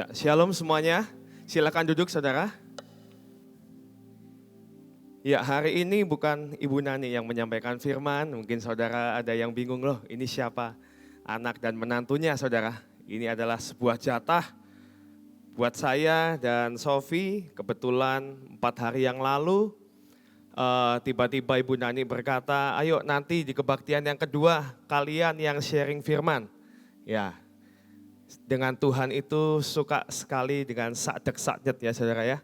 Ya, shalom semuanya. Silakan duduk saudara. Ya, hari ini bukan Ibu Nani yang menyampaikan firman. Mungkin saudara ada yang bingung loh, ini siapa? Anak dan menantunya saudara. Ini adalah sebuah jatah buat saya dan Sofi. Kebetulan 4 hari yang lalu tiba-tiba Ibu Nani berkata, ayo nanti di kebaktian yang kedua kalian yang sharing firman. Ya, dengan Tuhan itu suka sekali dengan sakdek-sakdet ya saudara ya.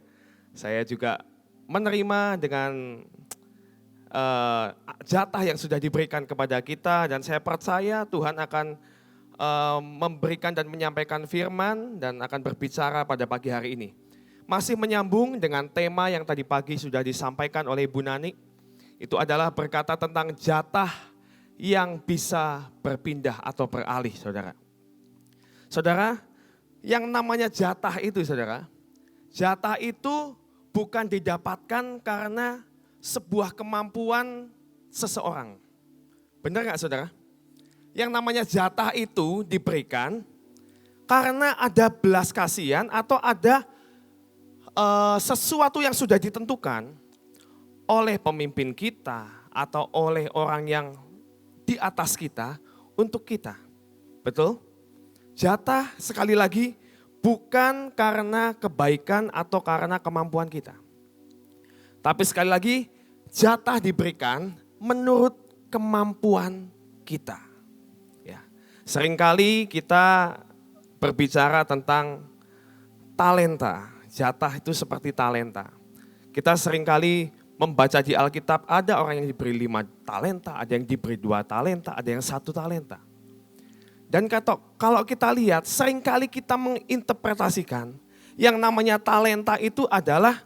Saya juga menerima dengan jatah yang sudah diberikan kepada kita dan saya percaya Tuhan akan memberikan dan menyampaikan firman dan akan berbicara pada pagi hari ini. Masih menyambung dengan tema yang tadi pagi sudah disampaikan oleh Ibu Nani. Itu adalah berkata tentang jatah yang bisa berpindah atau beralih saudara. Saudara, yang namanya jatah itu saudara, jatah itu bukan didapatkan karena sebuah kemampuan seseorang. Benar gak saudara? Yang namanya jatah itu diberikan karena ada belas kasihan atau ada sesuatu yang sudah ditentukan oleh pemimpin kita atau oleh orang yang di atas kita untuk kita. Betul? Jatah sekali lagi bukan karena kebaikan atau karena kemampuan kita. Tapi sekali lagi jatah diberikan menurut kemampuan kita. Ya. Seringkali kita berbicara tentang talenta. Jatah itu seperti talenta. Kita seringkali membaca di Alkitab ada orang yang diberi 5 talenta, ada yang diberi 2 talenta, ada yang 1 talenta. Dan kalau kita lihat seringkali kita menginterpretasikan yang namanya talenta itu adalah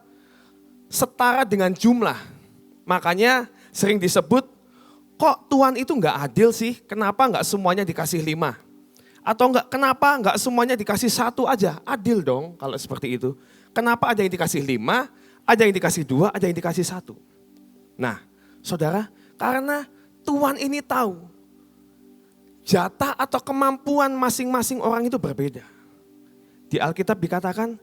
setara dengan jumlah. Makanya sering disebut kok Tuhan itu enggak adil sih, kenapa enggak semuanya dikasih 5? Atau kenapa enggak semuanya dikasih 1 aja, adil dong kalau seperti itu. Kenapa ada yang dikasih 5, ada yang dikasih 2, ada yang dikasih 1. Nah saudara, karena Tuhan ini tahu jatah atau kemampuan masing-masing orang itu berbeda. Di Alkitab dikatakan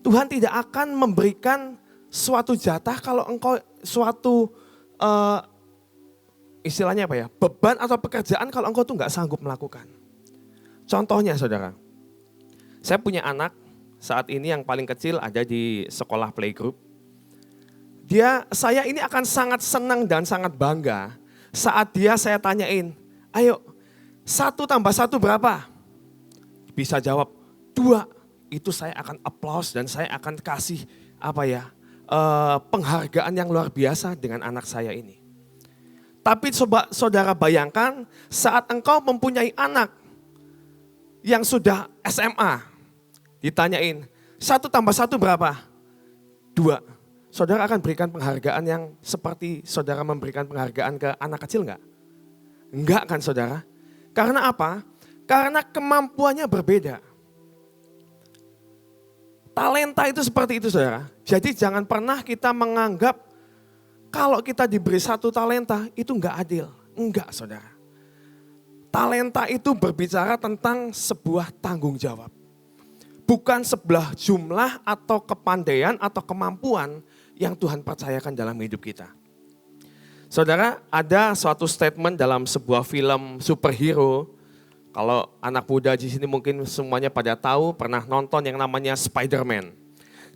Tuhan tidak akan memberikan suatu jatah kalau engkau suatu istilahnya apa ya, beban atau pekerjaan kalau engkau tuh nggak sanggup melakukan. Contohnya saudara, saya punya anak saat ini yang paling kecil ada di sekolah playgroup. Saya ini akan sangat senang dan sangat bangga saat saya tanyain, ayo 1 tambah 1 berapa? Bisa jawab 2. Itu saya akan applause dan saya akan kasih penghargaan yang luar biasa dengan anak saya ini. Tapi coba saudara bayangkan saat engkau mempunyai anak yang sudah SMA. Ditanyain 1 tambah 1 berapa? 2. Saudara akan berikan penghargaan yang seperti saudara memberikan penghargaan ke anak kecil enggak? Enggak kan saudara? Karena apa? Karena kemampuannya berbeda. Talenta itu seperti itu saudara. Jadi jangan pernah kita menganggap kalau kita diberi 1 talenta itu enggak adil. Enggak saudara. Talenta itu berbicara tentang sebuah tanggung jawab. Bukan sebelah jumlah atau kepandaian atau kemampuan yang Tuhan percayakan dalam hidup kita. Saudara, ada suatu statement dalam sebuah film superhero. Kalau anak muda di sini mungkin semuanya pada tahu, pernah nonton yang namanya Spider-Man.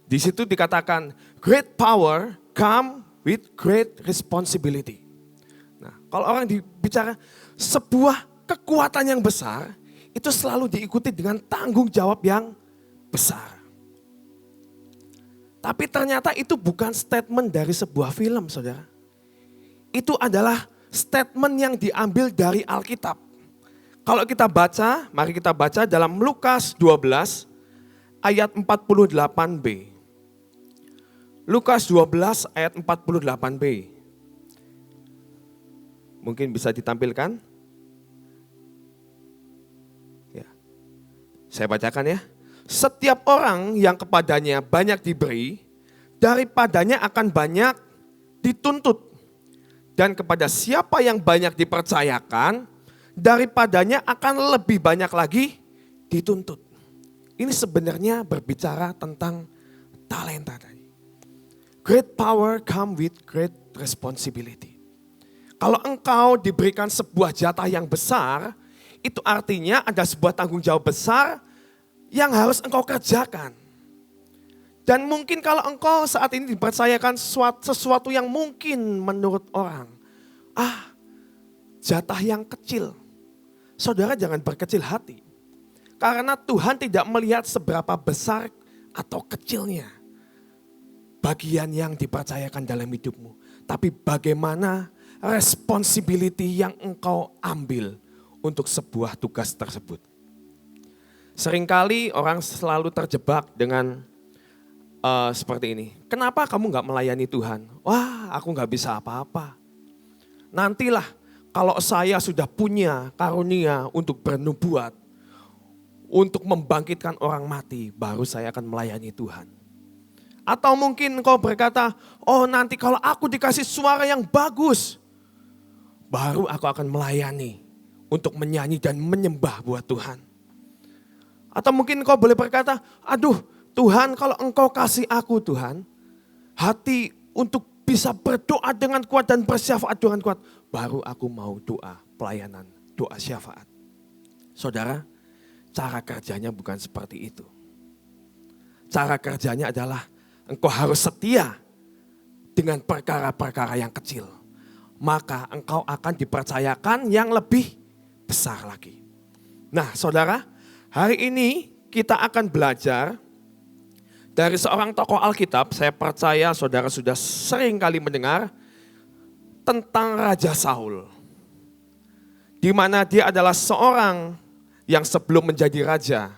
Di situ dikatakan, great power come with great responsibility. Nah, kalau orang bicara sebuah kekuatan yang besar, itu selalu diikuti dengan tanggung jawab yang besar. Tapi ternyata itu bukan statement dari sebuah film, saudara. Itu adalah statement yang diambil dari Alkitab. Kalau kita baca, mari kita baca dalam Lukas 12 ayat 48b. Lukas 12 ayat 48b. Mungkin bisa ditampilkan? Ya. Saya bacakan ya. Setiap orang yang kepadanya banyak diberi, daripadanya akan banyak dituntut. Dan kepada siapa yang banyak dipercayakan, daripadanya akan lebih banyak lagi dituntut. Ini sebenarnya berbicara tentang talenta tadi. Great power come with great responsibility. Kalau engkau diberikan sebuah jatah yang besar, itu artinya ada sebuah tanggung jawab besar yang harus engkau kerjakan. Dan mungkin kalau engkau saat ini dipercayakan sesuatu yang mungkin menurut orang, jatah yang kecil. Saudara jangan berkecil hati. Karena Tuhan tidak melihat seberapa besar atau kecilnya bagian yang dipercayakan dalam hidupmu. Tapi bagaimana responsibility yang engkau ambil untuk sebuah tugas tersebut. Seringkali orang selalu terjebak dengan seperti ini. Kenapa kamu gak melayani Tuhan? Wah, aku gak bisa apa-apa. Nantilah kalau saya sudah punya karunia untuk bernubuat, untuk membangkitkan orang mati, baru saya akan melayani Tuhan. Atau mungkin kau berkata, oh nanti kalau aku dikasih suara yang bagus, baru aku akan melayani untuk menyanyi dan menyembah buat Tuhan. Atau mungkin kau boleh berkata, aduh Tuhan kalau engkau kasih aku Tuhan, hati untuk bisa berdoa dengan kuat dan bersyafaat dengan kuat, baru aku mau doa pelayanan, doa syafaat. Saudara, cara kerjanya bukan seperti itu. Cara kerjanya adalah engkau harus setia dengan perkara-perkara yang kecil. Maka engkau akan dipercayakan yang lebih besar lagi. Nah saudara, hari ini kita akan belajar dari seorang tokoh Alkitab. Saya percaya saudara sudah sering kali mendengar tentang Raja Saul. Di mana dia adalah seorang yang sebelum menjadi raja,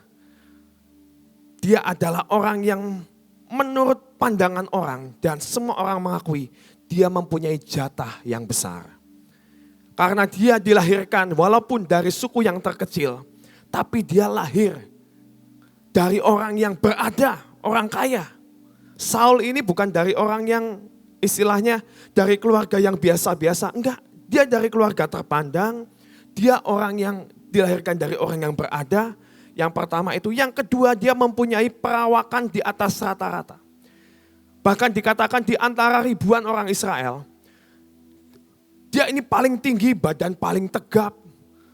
dia adalah orang yang menurut pandangan orang dan semua orang mengakui dia mempunyai jatah yang besar. Karena dia dilahirkan walaupun dari suku yang terkecil, tapi dia lahir dari orang yang berada, orang kaya. Saul ini bukan dari orang yang istilahnya dari keluarga yang biasa-biasa, enggak. Dia dari keluarga terpandang, dia orang yang dilahirkan dari orang yang berada. Yang pertama itu, yang kedua dia mempunyai perawakan di atas rata-rata. Bahkan dikatakan di antara ribuan orang Israel, dia ini paling tinggi, badan paling tegap.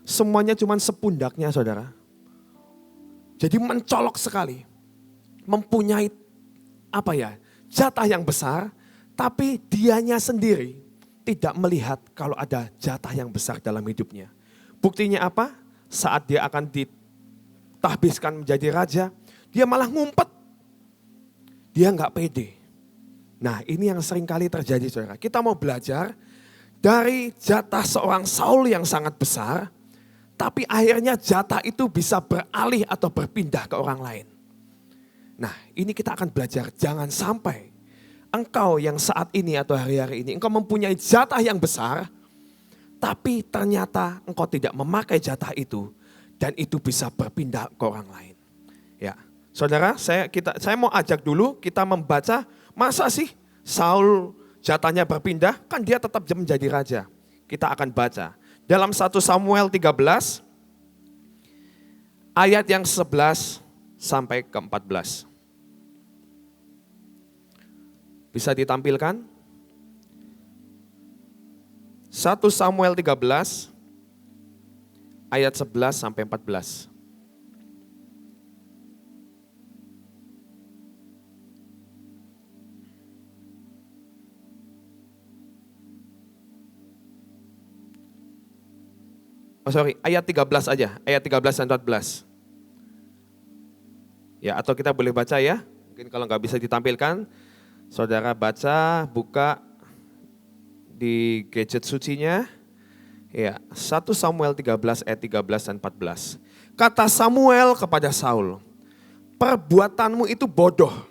Semuanya cuma sepundaknya saudara. Jadi mencolok sekali. Mempunyai jatah yang besar, tapi dianya sendiri tidak melihat kalau ada jatah yang besar dalam hidupnya. Buktinya apa? Saat dia akan ditahbiskan menjadi raja, dia malah ngumpet. Dia nggak pede. Nah ini yang sering kali terjadi saudara. Kita mau belajar dari jatah seorang Saul yang sangat besar, tapi akhirnya jatah itu bisa beralih atau berpindah ke orang lain. Nah ini kita akan belajar, jangan sampai engkau yang saat ini atau hari-hari ini, engkau mempunyai jatah yang besar, tapi ternyata engkau tidak memakai jatah itu, dan itu bisa berpindah ke orang lain. Ya, saudara, saya mau ajak dulu kita membaca, masa sih Saul jatahnya berpindah, kan dia tetap menjadi raja. Kita akan baca dalam 1 Samuel 13, ayat yang 11 sampai ke 14. Bisa ditampilkan? 1 Samuel 13 ayat 11 sampai 14. Ayat 13 aja, ayat 13 dan 14. Ya, atau kita boleh baca ya. Mungkin kalau nggak bisa ditampilkan, saudara baca, buka di gadget sucinya. Ya, 1 Samuel 13 ayat 13 dan 14. Kata Samuel kepada Saul, perbuatanmu itu bodoh.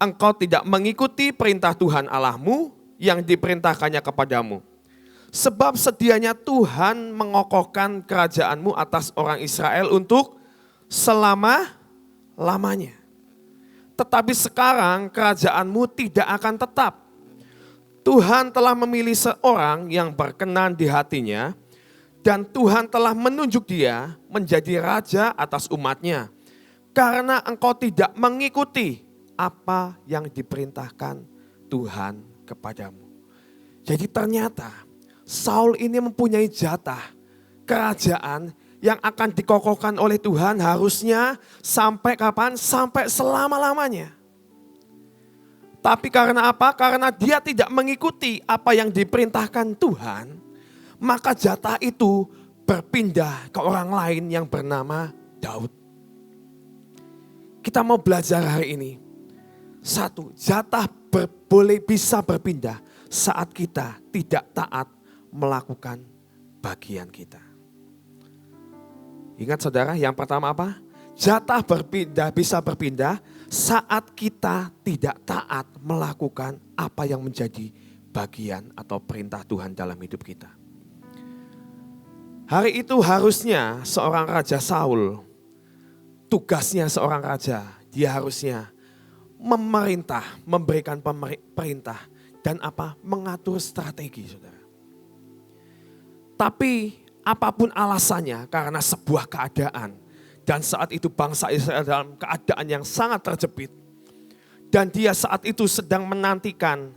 Engkau tidak mengikuti perintah Tuhan Allahmu yang diperintahkannya kepadamu. Sebab sedianya Tuhan mengokohkan kerajaanmu atas orang Israel untuk selama-lamanya. Tetapi sekarang kerajaanmu tidak akan tetap. Tuhan telah memilih seorang yang berkenan di hatinya, dan Tuhan telah menunjuk dia menjadi raja atas umatnya. karena engkau tidak mengikuti apa yang diperintahkan Tuhan kepadamu. Jadi ternyata Saul ini mempunyai jatah kerajaan yang akan dikokohkan oleh Tuhan harusnya sampai kapan? Sampai selama-lamanya. Tapi karena apa? Karena dia tidak mengikuti apa yang diperintahkan Tuhan, maka jatah itu berpindah ke orang lain yang bernama Daud. Kita mau belajar hari ini. Satu, jatah boleh bisa berpindah saat kita tidak taat melakukan bagian kita. Ingat saudara, yang pertama apa? Jatah bisa berpindah saat kita tidak taat melakukan apa yang menjadi bagian atau perintah Tuhan dalam hidup kita. Hari itu harusnya seorang Raja Saul, tugasnya seorang raja, dia harusnya memerintah, memberikan perintah dan apa? Mengatur strategi, saudara. Tapi apapun alasannya, karena sebuah keadaan. Dan saat itu bangsa Israel dalam keadaan yang sangat terjepit. Dan dia saat itu sedang menantikan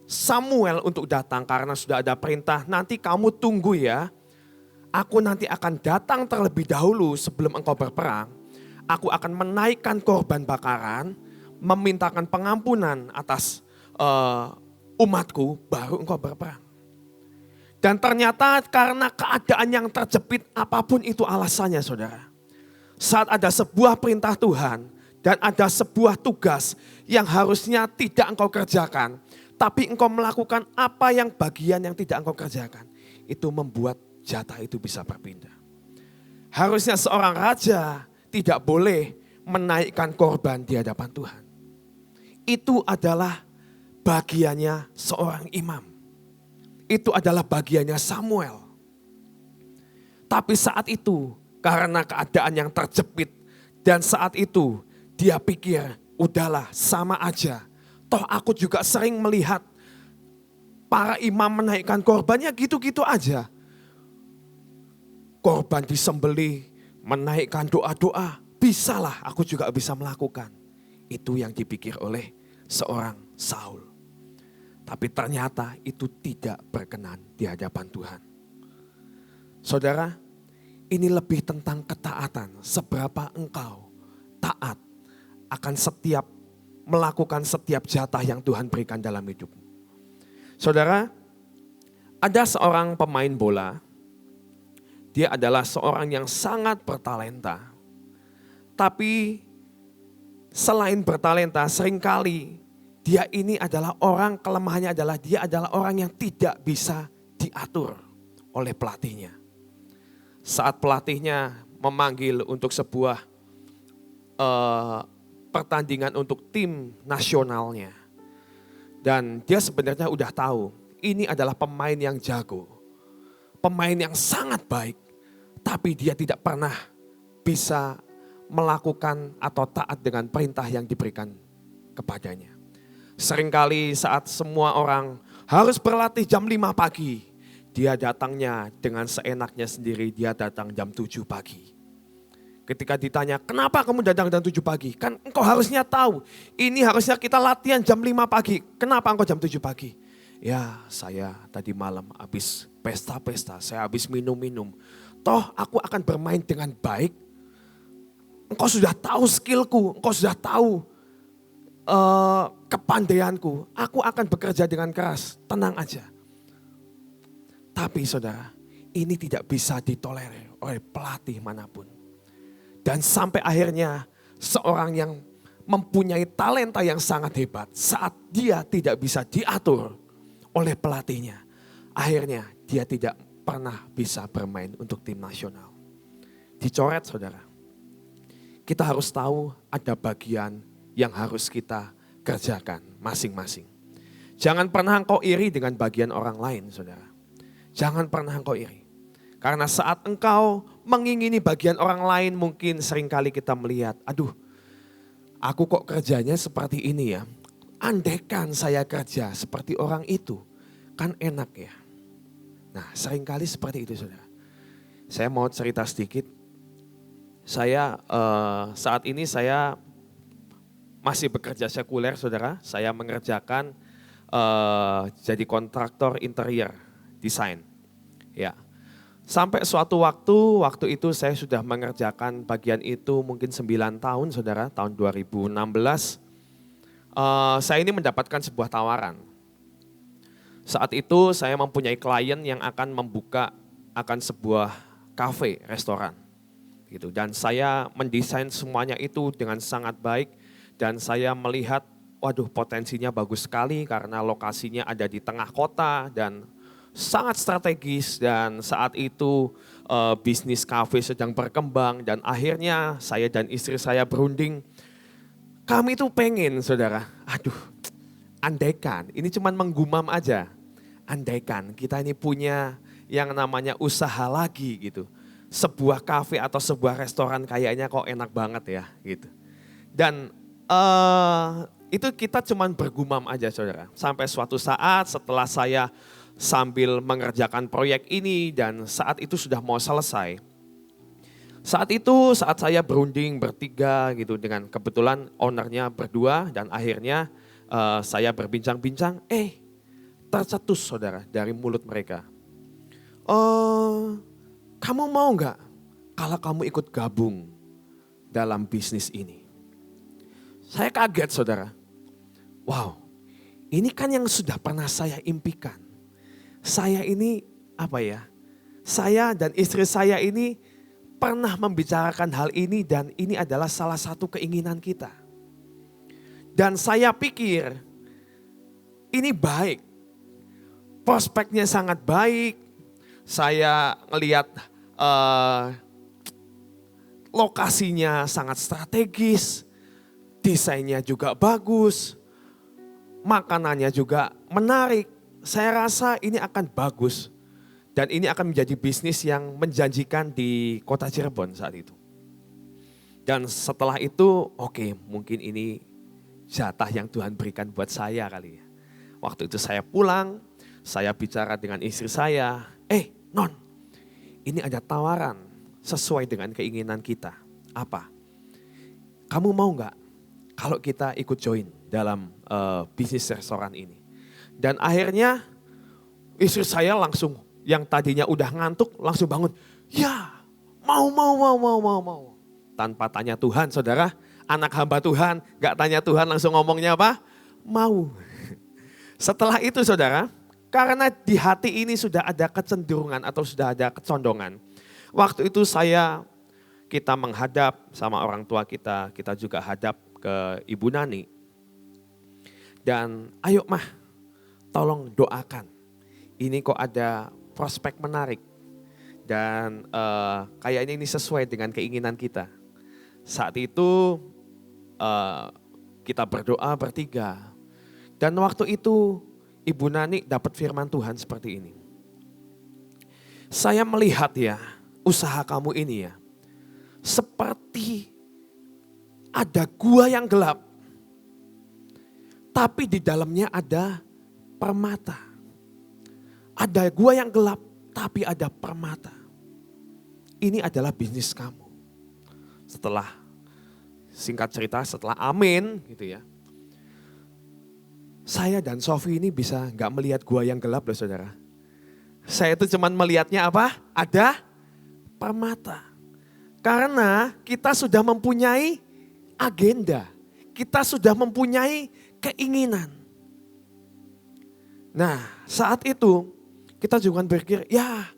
Samuel untuk datang. Karena sudah ada perintah, nanti kamu tunggu ya. Aku nanti akan datang terlebih dahulu sebelum engkau berperang. Aku akan menaikkan korban bakaran, memintakan pengampunan atas umatku, baru engkau berperang. Dan ternyata karena keadaan yang terjepit, apapun itu alasannya saudara. Saat ada sebuah perintah Tuhan dan ada sebuah tugas yang harusnya tidak engkau kerjakan. Tapi engkau melakukan apa yang bagian yang tidak engkau kerjakan. Itu membuat jatah itu bisa berpindah. Harusnya seorang raja tidak boleh menaikkan korban di hadapan Tuhan. Itu adalah bagiannya seorang imam. Itu adalah bagiannya Samuel. Tapi saat itu karena keadaan yang terjepit dan saat itu dia pikir udahlah sama aja. Toh aku juga sering melihat para imam menaikkan korbannya gitu-gitu aja. Korban disembelih, menaikkan doa-doa, bisalah aku juga bisa melakukan. Itu yang dipikir oleh seorang Saul. Tapi ternyata itu tidak berkenan di hadapan Tuhan. Saudara, ini lebih tentang ketaatan. Seberapa engkau taat akan melakukan setiap jatah yang Tuhan berikan dalam hidupmu. Saudara, ada seorang pemain bola. Dia adalah seorang yang sangat bertalenta. Tapi selain bertalenta, seringkali dia ini adalah kelemahannya adalah dia adalah orang yang tidak bisa diatur oleh pelatihnya. Saat pelatihnya memanggil untuk sebuah pertandingan untuk tim nasionalnya. Dan dia sebenarnya udah tahu ini adalah pemain yang jago. Pemain yang sangat baik. Tapi dia tidak pernah bisa melakukan atau taat dengan perintah yang diberikan kepadanya. Seringkali saat semua orang harus berlatih jam 5 pagi. Dia datangnya dengan seenaknya sendiri, dia datang jam 7 pagi. Ketika ditanya, kenapa kamu datang jam 7 pagi? Kan engkau harusnya tahu, ini harusnya kita latihan jam 5 pagi. Kenapa engkau jam 7 pagi? Ya saya tadi malam habis pesta-pesta, saya habis minum-minum. Toh aku akan bermain dengan baik. Engkau sudah tahu skillku, engkau sudah tahu kepandaianku. Aku akan bekerja dengan keras, tenang aja. Tapi saudara, ini tidak bisa ditolerir oleh pelatih manapun. Dan sampai akhirnya seorang yang mempunyai talenta yang sangat hebat, saat dia tidak bisa diatur oleh pelatihnya, akhirnya dia tidak pernah bisa bermain untuk tim nasional. Dicoret saudara. Kita harus tahu ada bagian yang harus kita kerjakan masing-masing. Jangan pernah engkau iri dengan bagian orang lain, saudara. Jangan pernah engkau iri. Karena saat engkau mengingini bagian orang lain, mungkin seringkali kita melihat, aduh, aku kok kerjanya seperti ini ya. Andaikan saya kerja seperti orang itu, kan enak ya. Nah, seringkali seperti itu, saudara. Saya mau cerita sedikit. Saat ini saya masih bekerja sekuler, saudara. Saya mengerjakan jadi kontraktor interior desain. Ya, sampai suatu waktu itu saya sudah mengerjakan bagian itu mungkin 9 tahun, saudara. Tahun 2016, saya ini mendapatkan sebuah tawaran. Saat itu saya mempunyai klien yang akan membuka akan sebuah kafe, restoran. Gitu. Dan saya mendesain semuanya itu dengan sangat baik dan saya melihat waduh potensinya bagus sekali karena lokasinya ada di tengah kota dan sangat strategis dan saat itu bisnis kafe sedang berkembang dan akhirnya saya dan istri saya berunding. Kami itu pengen saudara, andaikan, ini cuman menggumam aja. Andaikan kita ini punya yang namanya usaha lagi gitu. Sebuah kafe atau sebuah restoran kayaknya kok enak banget ya gitu. Dan itu kita cuman bergumam aja saudara. Sampai suatu saat setelah saya sambil mengerjakan proyek ini dan saat itu sudah mau selesai. Saat saya berunding bertiga gitu dengan kebetulan ownernya berdua dan akhirnya saya berbincang-bincang, tercetus saudara dari mulut mereka. Kamu mau nggak kalau kamu ikut gabung dalam bisnis ini? Saya kaget saudara. Wow, ini kan yang sudah pernah saya impikan. Saya ini saya dan istri saya ini pernah membicarakan hal ini dan ini adalah salah satu keinginan kita. Dan saya pikir ini baik, prospeknya sangat baik. Saya ngelihat lokasinya sangat strategis, desainnya juga bagus, makanannya juga menarik. Saya rasa ini akan bagus dan ini akan menjadi bisnis yang menjanjikan di kota Cirebon saat itu. Dan setelah itu mungkin ini jatah yang Tuhan berikan buat saya kali ya. Waktu itu saya pulang, saya bicara dengan istri saya, Non, ini ada tawaran sesuai dengan keinginan kita. Apa? Kamu mau nggak kalau kita ikut join dalam bisnis restoran ini? Dan akhirnya istri saya langsung yang tadinya udah ngantuk langsung bangun. Ya, mau. Tanpa tanya Tuhan saudara, anak hamba Tuhan gak tanya Tuhan langsung ngomongnya apa? Mau. Setelah itu saudara, karena di hati ini sudah ada kecenderungan atau sudah ada kecondongan. Waktu itu kita menghadap sama orang tua kita juga hadap ke Ibu Nani. Dan ayo mah, tolong doakan. Ini kok ada prospek menarik. Dan kayaknya ini sesuai dengan keinginan kita. Saat itu kita berdoa bertiga. Dan waktu itu Ibu Nani dapat firman Tuhan seperti ini. Saya melihat ya usaha kamu ini ya. Seperti ada gua yang gelap. Tapi di dalamnya ada permata. Ada gua yang gelap tapi ada permata. Ini adalah bisnis kamu. Setelah singkat cerita setelah amin gitu ya. Saya dan Sofi ini bisa gak melihat gua yang gelap loh saudara. Saya itu cuman melihatnya apa? Ada permata. Karena kita sudah mempunyai agenda. Kita sudah mempunyai keinginan. Nah saat itu kita juga berpikir ya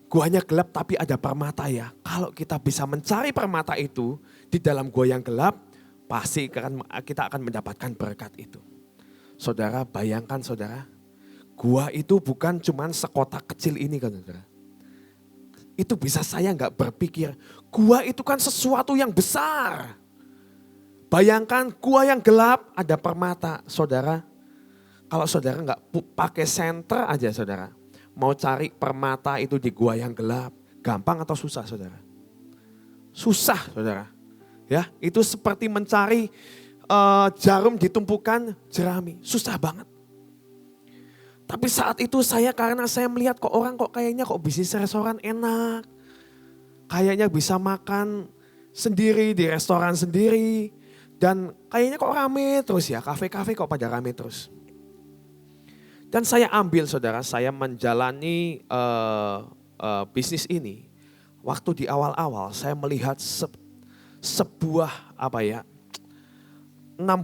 guanya gelap tapi ada permata ya. Kalau kita bisa mencari permata itu di dalam gua yang gelap pasti kita akan mendapatkan berkat itu. Saudara bayangkan saudara, gua itu bukan cuman sekotak kecil ini kan saudara. Itu bisa saya gak berpikir, gua itu kan sesuatu yang besar. Bayangkan gua yang gelap ada permata saudara. Kalau saudara gak pakai senter aja saudara, mau cari permata itu di gua yang gelap, gampang atau susah saudara? Susah saudara. Ya, itu seperti mencari jarum ditumpukan jerami, susah banget. Tapi saat itu karena saya melihat kok orang kok kayaknya kok bisnis restoran enak. Kayaknya bisa makan sendiri, di restoran sendiri. Dan kayaknya kok rame terus ya, kafe-kafe kok pada rame terus. Dan saya ambil saudara, saya menjalani bisnis ini. Waktu di awal-awal saya melihat sebuah 6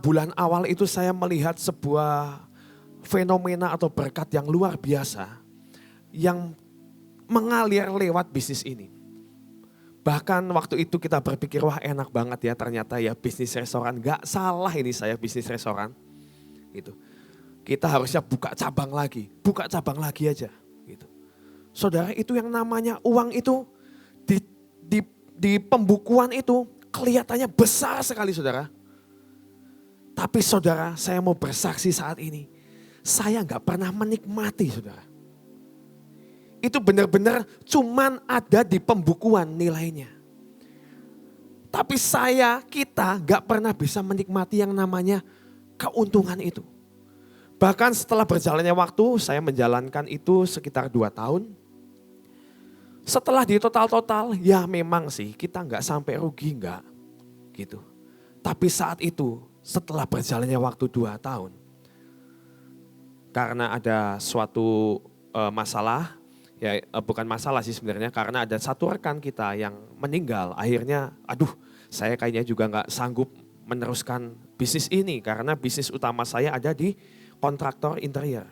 bulan awal itu saya melihat sebuah fenomena atau berkat yang luar biasa yang mengalir lewat bisnis ini. Bahkan waktu itu kita berpikir wah enak banget ya ternyata ya bisnis restoran. Gak salah ini saya bisnis restoran. Gitu. Kita harusnya buka cabang lagi aja. Gitu. Saudara itu yang namanya uang itu di pembukuan itu kelihatannya besar sekali saudara. Tapi saudara saya mau bersaksi saat ini. Saya gak pernah menikmati saudara. Itu benar-benar cuman ada di pembukuan nilainya. Tapi kita gak pernah bisa menikmati yang namanya keuntungan itu. Bahkan setelah berjalannya waktu saya menjalankan itu sekitar 2 tahun. Setelah di total ya memang sih kita gak sampai rugi enggak gitu. Tapi saat itu setelah berjalannya waktu 2 tahun. Karena ada suatu masalah, ya bukan masalah sih sebenarnya, karena ada satu rekan kita yang meninggal. Akhirnya saya kayaknya juga gak sanggup meneruskan bisnis ini. Karena bisnis utama saya ada di kontraktor interior.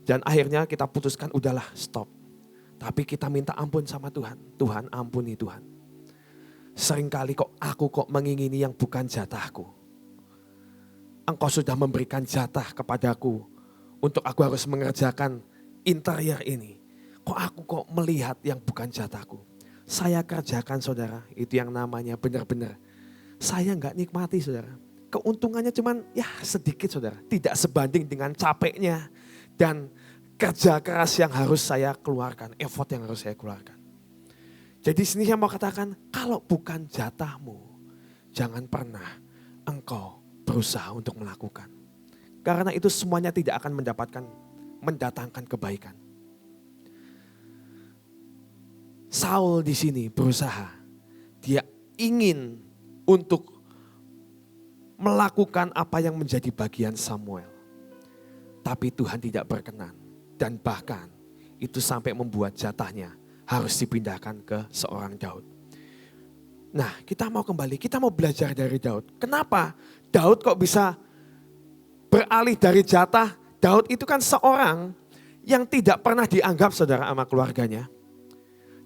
Dan akhirnya kita putuskan udahlah stop. Tapi kita minta ampun sama Tuhan. Tuhan ampuni Tuhan. Seringkali aku mengingini yang bukan jatahku. Engkau sudah memberikan jatah kepadaku untuk aku harus mengerjakan interior ini. Kok melihat yang bukan jatahku. Saya kerjakan saudara, itu yang namanya benar-benar. Saya gak nikmati saudara. Keuntungannya cuman ya sedikit saudara. Tidak sebanding dengan capeknya dan kerja keras yang harus saya keluarkan. Effort yang harus saya keluarkan. Jadi sini saya mau katakan, kalau bukan jatahmu, jangan pernah engkau berusaha untuk melakukan. Karena itu semuanya tidak akan mendatangkan kebaikan. Saul di sini berusaha. Dia ingin untuk melakukan apa yang menjadi bagian Samuel. Tapi Tuhan tidak berkenan. Dan bahkan itu sampai membuat jatahnya harus dipindahkan ke seorang Daud. Nah kita mau kembali, kita mau belajar dari Daud. Kenapa Daud kok bisa beralih dari jatah? Daud itu kan seorang yang tidak pernah dianggap saudara sama keluarganya.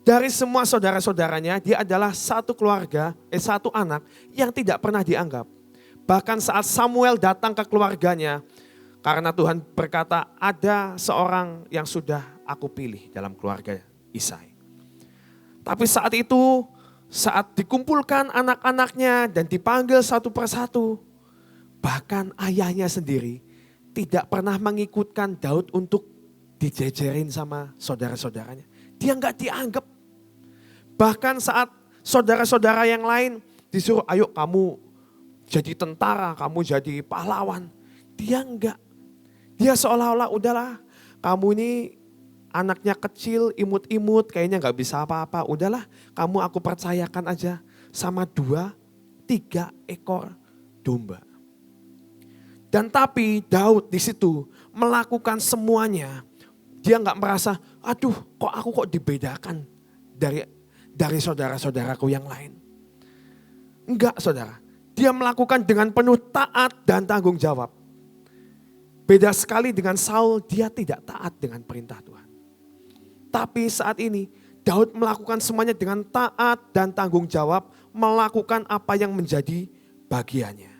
Dari semua saudara-saudaranya dia adalah satu anak yang tidak pernah dianggap. Bahkan saat Samuel datang ke keluarganya, karena Tuhan berkata ada seorang yang sudah aku pilih dalam keluarga Isai. Tapi saat itu, saat dikumpulkan anak-anaknya dan dipanggil satu persatu, bahkan ayahnya sendiri tidak pernah mengikutkan Daud untuk dijejerin sama saudara-saudaranya. Dia nggak dianggap. Bahkan saat saudara-saudara yang lain disuruh, ayo kamu jadi tentara, kamu jadi pahlawan. Dia enggak. Dia seolah-olah udahlah kamu ini anaknya kecil, imut-imut, kayaknya gak bisa apa-apa. Udahlah kamu aku percayakan aja sama 2-3 ekor domba. Dan tapi Daud di situ melakukan semuanya. Dia gak merasa, aduh kok dibedakan dari saudara-saudaraku yang lain. Enggak saudara, dia melakukan dengan penuh taat dan tanggung jawab. Beda sekali dengan Saul, dia tidak taat dengan perintah Tuhan. Tapi saat ini Daud melakukan semuanya dengan taat dan tanggung jawab, melakukan apa yang menjadi bagiannya.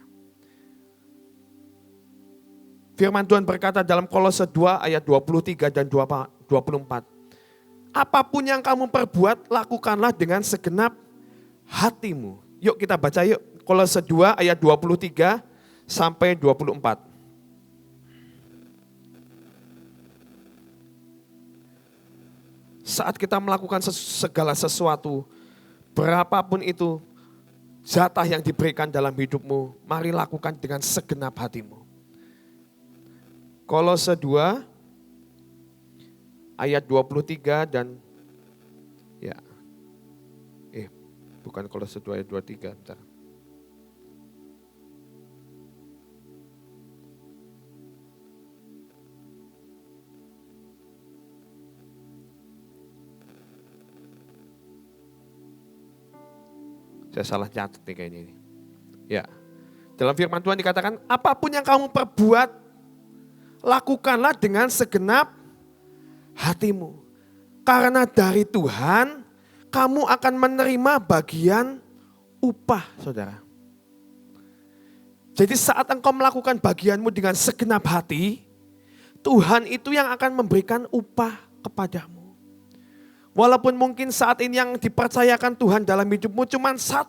Firman Tuhan berkata dalam Kolose 2 ayat 23 dan 24. Apapun yang kamu perbuat, lakukanlah dengan segenap hatimu. Yuk kita baca yuk, Kolose 2 ayat 23 sampai 24. Saat kita melakukan segala sesuatu, berapapun itu jatah yang diberikan dalam hidupmu, mari lakukan dengan segenap hatimu. Kolose 2 ayat 23 dan Bukan Kolose 2 ayat 23. Bentar. Saya salah catat nih kayaknya ini. Ya. Dalam firman Tuhan dikatakan, apapun yang kamu perbuat, lakukanlah dengan segenap hatimu. Karena dari Tuhan, kamu akan menerima bagian upah, saudara. Jadi saat engkau melakukan bagianmu dengan segenap hati, Tuhan itu yang akan memberikan upah kepadamu. Walaupun mungkin saat ini yang dipercayakan Tuhan dalam hidupmu cuma 1.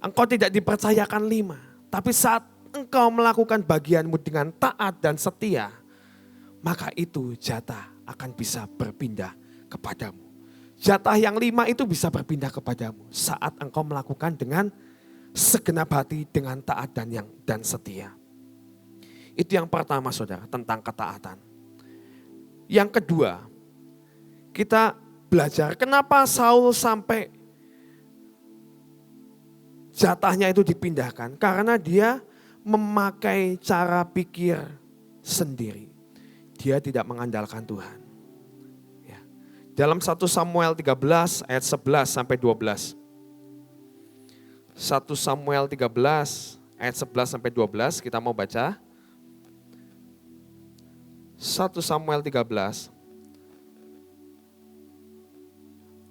Engkau tidak dipercayakan 5. Tapi saat engkau melakukan bagianmu dengan taat dan setia, maka itu jatah akan bisa berpindah kepadamu. Jatah yang 5 itu bisa berpindah kepadamu saat engkau melakukan dengan segenap hati, dengan taat dan setia. Itu yang pertama, saudara, tentang ketaatan. Yang kedua, kita belajar kenapa Saul sampai jatahnya itu dipindahkan. Karena dia memakai cara pikir sendiri. Dia tidak mengandalkan Tuhan. Ya. Dalam 1 Samuel 13 ayat 11 sampai 12. 1 Samuel 13 ayat 11 sampai 12 kita mau baca. 1 Samuel 13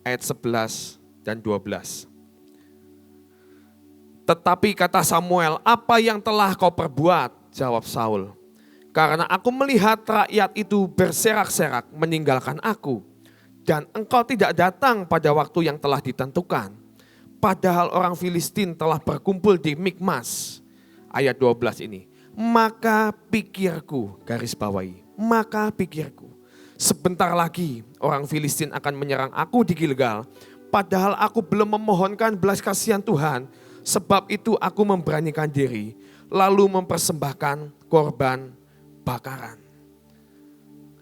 ayat 11 dan 12. Tetapi kata Samuel, apa yang telah kau perbuat? Jawab Saul. Karena aku melihat rakyat itu berserak-serak meninggalkan aku. Dan engkau tidak datang pada waktu yang telah ditentukan. Padahal orang Filistin telah berkumpul di Mikmas. Ayat 12 ini. Maka pikirku, garis bawahi. Maka pikirku. Sebentar lagi orang Filistin akan menyerang aku di Gilgal. Padahal aku belum memohonkan belas kasihan Tuhan. Sebab itu aku memberanikan diri. Lalu mempersembahkan korban bakaran.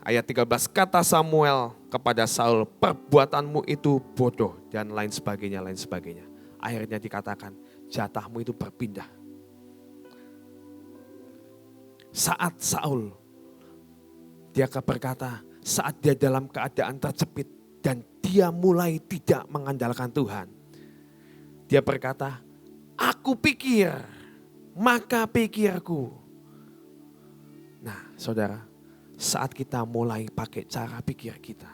Ayat 13, kata Samuel kepada Saul, perbuatanmu itu bodoh dan lain sebagainya, lain sebagainya. Akhirnya dikatakan, jatahmu itu berpindah. Saat Saul, dia berkata, saat dia dalam keadaan terjepit dan dia mulai tidak mengandalkan Tuhan. Dia berkata, aku pikir, maka pikirku. Nah, saudara, saat kita mulai pakai cara pikir kita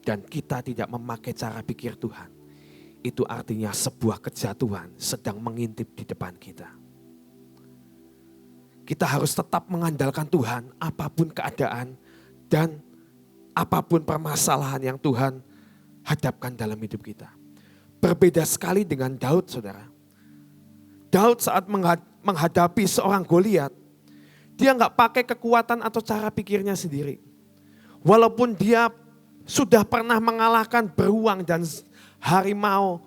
dan kita tidak memakai cara pikir Tuhan, itu artinya sebuah kejatuhan sedang mengintip di depan kita. Kita harus tetap mengandalkan Tuhan apapun keadaan dan apapun permasalahan yang Tuhan hadapkan dalam hidup kita. Berbeda sekali dengan Daud, saudara. Daud saat menghadapi seorang Goliat, dia nggak pakai kekuatan atau cara pikirnya sendiri. Walaupun dia sudah pernah mengalahkan beruang dan harimau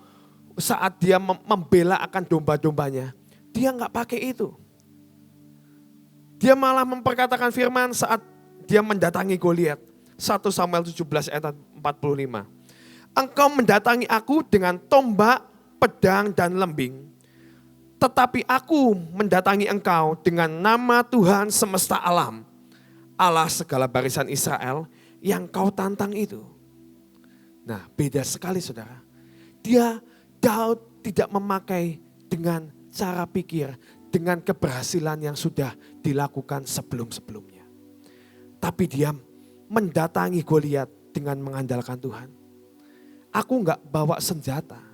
saat dia membela akan domba-dombanya, dia nggak pakai itu. Dia malah memperkatakan firman saat dia mendatangi Goliat. 1 Samuel 17 ayat 45. Engkau mendatangi aku dengan tombak, pedang, dan lembing. Tetapi aku mendatangi engkau dengan nama Tuhan semesta alam. Allah segala barisan Israel yang kau tantang itu. Nah, beda sekali, saudara. Daud tidak memakai dengan cara pikir, dengan keberhasilan yang sudah dilakukan sebelum-sebelumnya. Tapi dia mendatangi Goliat dengan mengandalkan Tuhan. Aku enggak bawa senjata.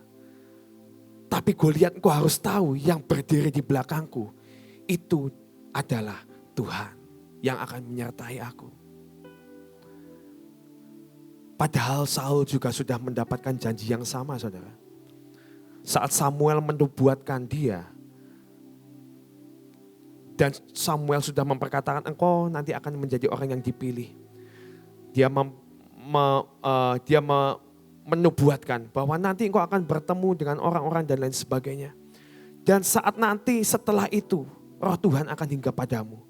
Tapi Goliat, engkau harus tahu yang berdiri di belakangku itu adalah Tuhan yang akan menyertai aku. Padahal Saul juga sudah mendapatkan janji yang sama, saudara. Saat Samuel menubuatkan dia, dan Samuel sudah memperkatakan engkau nanti akan menjadi orang yang dipilih. Dia menubuatkan bahwa nanti engkau akan bertemu dengan orang-orang dan lain sebagainya. Dan saat nanti setelah itu roh Tuhan akan hingga padamu.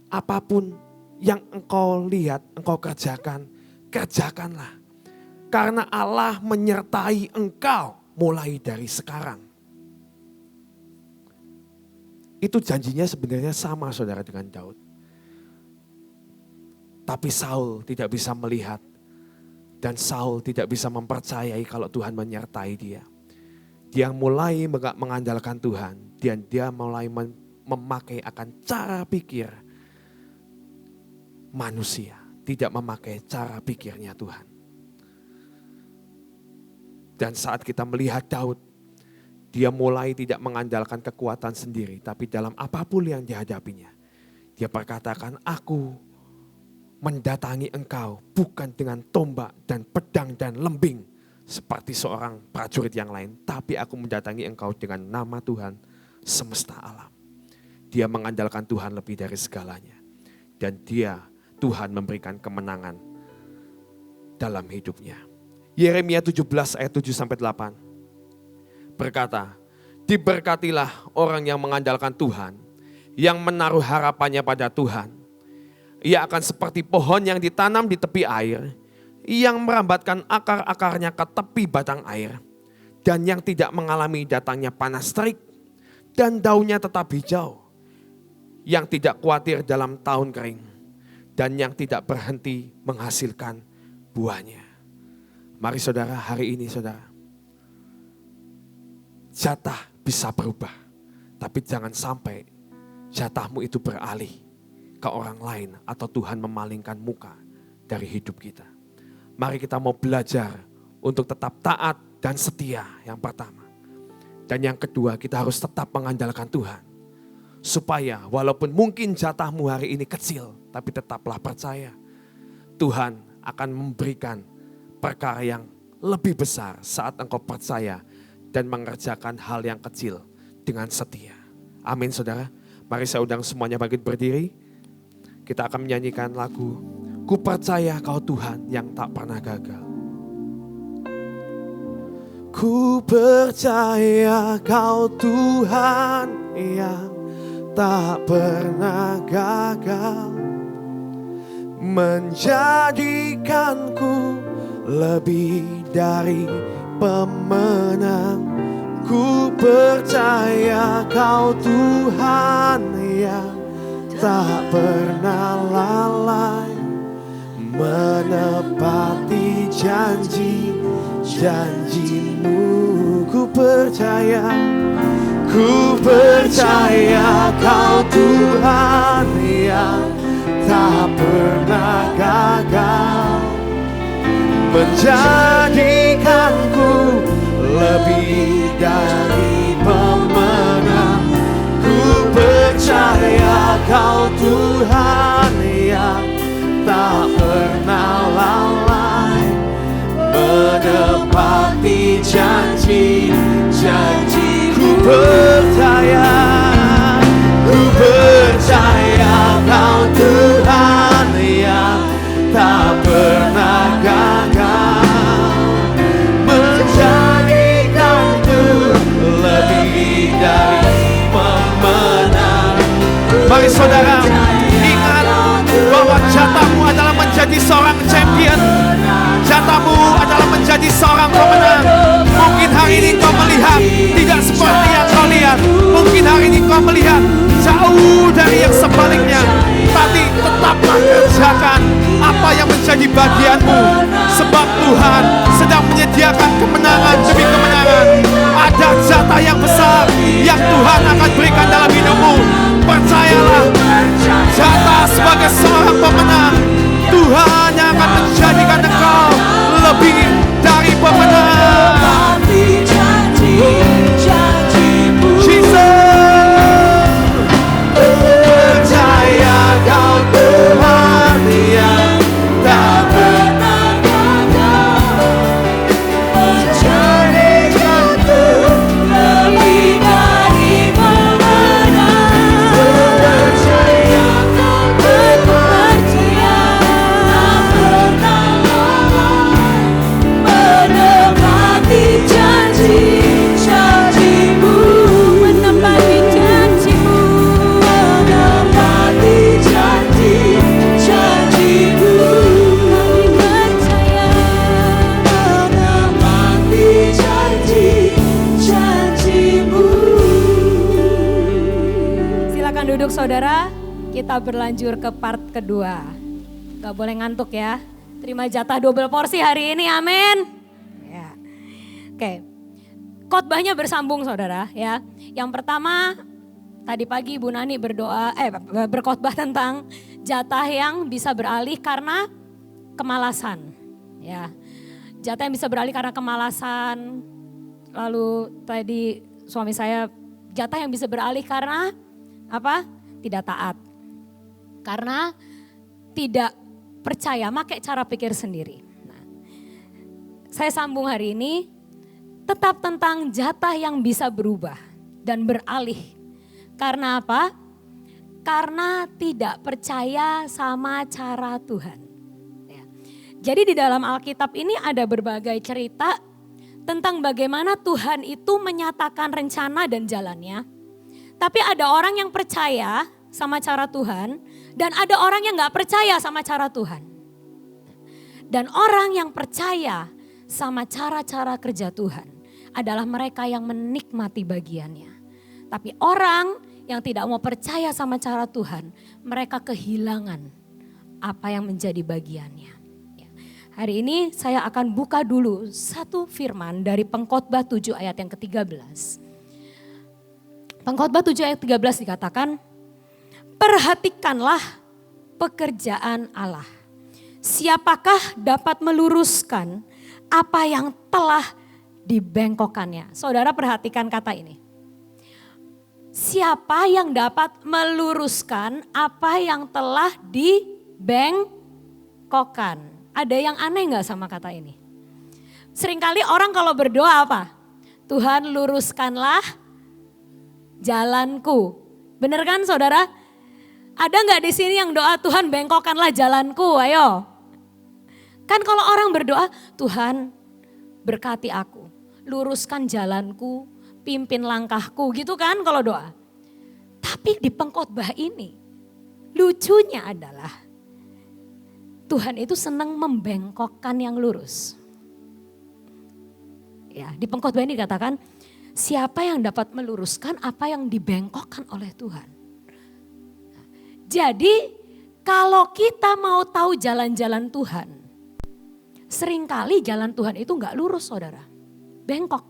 Apapun yang engkau lihat, engkau kerjakan, kerjakanlah. Karena Allah menyertai engkau mulai dari sekarang. Itu janjinya sebenarnya sama saudara dengan Daud. Tapi Saul tidak bisa melihat dan Saul tidak bisa mempercayai kalau Tuhan menyertai dia. Dia mulai mengandalkan Tuhan dan dia mulai memakai akan cara pikir manusia, tidak memakai cara pikirnya Tuhan. Dan saat kita melihat Daud, dia mulai tidak mengandalkan kekuatan sendiri, tapi dalam apapun yang dihadapinya, dia berkatakan, aku mendatangi engkau bukan dengan tombak dan pedang dan lembing seperti seorang prajurit yang lain, tapi aku mendatangi engkau dengan nama Tuhan semesta alam. Dia mengandalkan Tuhan lebih dari segalanya. Dan Tuhan memberikan kemenangan dalam hidupnya. Yeremia 17 ayat 7-8 berkata, diberkatilah orang yang mengandalkan Tuhan, yang menaruh harapannya pada Tuhan. Ia akan seperti pohon yang ditanam di tepi air, yang merambatkan akar-akarnya ke tepi batang air, dan yang tidak mengalami datangnya panas terik, dan daunnya tetap hijau, yang tidak khawatir dalam tahun kering, dan yang tidak berhenti menghasilkan buahnya. Mari saudara, hari ini saudara, jatah bisa berubah, tapi jangan sampai jatahmu itu beralih ke orang lain atau Tuhan memalingkan muka dari hidup kita. Mari kita mau belajar untuk tetap taat dan setia yang pertama. Dan yang kedua, kita harus tetap mengandalkan Tuhan. Supaya walaupun mungkin jatahmu hari ini kecil, tapi tetaplah percaya. Tuhan akan memberikan perkara yang lebih besar saat engkau percaya dan mengerjakan hal yang kecil dengan setia. Amin saudara. Mari saya undang semuanya bangkit berdiri. Kita akan menyanyikan lagu Ku Percaya Kau Tuhan yang tak pernah gagal. Ku percaya Kau Tuhan yang tak pernah gagal, menjadikanku lebih dari pemenang. Ku percaya Kau Tuhan yang tak pernah lalai, menepati janji-janjimu. Ku percaya Kau Tuhan yang tak pernah gagal, menjadikanku lebih dari pemenang. Ku percaya Kau Tuhan yang tak pernah lalai, menepati janji-janji. Ku percaya Kau Tuhan yang tak pernah gagal, menjadikanku lebih dari pemenang. Mari saudara, ingat bahwa jatahmu adalah menjadi seorang champion. Jatahmu adalah menjadi seorang pemenang. Mungkin hari ini kau melihat tidak seperti yang kau lihat. Mungkin hari ini kau melihat jauh dari yang sebaliknya. Tapi tetaplah kerjakan apa yang menjadi bagianmu. Sebab Tuhan sedang menyediakan kemenangan demi kemenangan. Ada jatah yang besar yang Tuhan akan berikan dalam hidupmu. Percayalah, jatah sebagai seorang pemenang, Tuhan yang akan menjadikan engkau lebih dari pemenang. Percaya Kau Tuhan yang tak pernah gagal, menjadikanku lebih dari pemenang. Percaya Kau Tuhan saudara, kita berlanjut ke part kedua. Gak boleh ngantuk ya. Terima jatah double porsi hari ini, amin. Ya. Oke, khotbahnya bersambung saudara ya. Yang pertama, tadi pagi Ibu Nani berkhotbah tentang jatah yang bisa beralih karena kemalasan. Ya, jatah yang bisa beralih karena kemalasan. Lalu tadi suami saya, jatah yang bisa beralih karena apa? Tidak taat. Karena tidak percaya, pakai cara pikir sendiri. Nah, saya sambung hari ini tetap tentang jatah yang bisa berubah dan beralih. Karena apa? Karena tidak percaya sama cara Tuhan. Ya. Jadi di dalam Alkitab ini ada berbagai cerita tentang bagaimana Tuhan itu menyatakan rencana dan jalannya. Tapi ada orang yang percaya sama cara Tuhan dan ada orang yang gak percaya sama cara Tuhan. Dan orang yang percaya sama cara-cara kerja Tuhan adalah mereka yang menikmati bagiannya. Tapi orang yang tidak mau percaya sama cara Tuhan, mereka kehilangan apa yang menjadi bagiannya. Hari ini saya akan buka dulu satu firman dari Pengkhotbah 7 ayat yang ke-13. Pengkhotbah 7 ayat 13 dikatakan, perhatikanlah pekerjaan Allah. Siapakah dapat meluruskan apa yang telah dibengkokkannya? Saudara perhatikan kata ini. Siapa yang dapat meluruskan apa yang telah dibengkokkan? Ada yang aneh gak sama kata ini? Seringkali orang kalau berdoa apa? Tuhan luruskanlah jalanku. Bener kan saudara? Ada gak di sini yang doa Tuhan bengkokkanlah jalanku? Ayo. Kan kalau orang berdoa, Tuhan berkati aku. Luruskan jalanku, pimpin langkahku gitu kan kalau doa. Tapi di pengkhotbah ini, lucunya adalah Tuhan itu senang membengkokkan yang lurus. Ya, di pengkhotbah ini dikatakan, siapa yang dapat meluruskan apa yang dibengkokkan oleh Tuhan. Jadi kalau kita mau tahu jalan-jalan Tuhan, seringkali jalan Tuhan itu gak lurus saudara. Bengkok.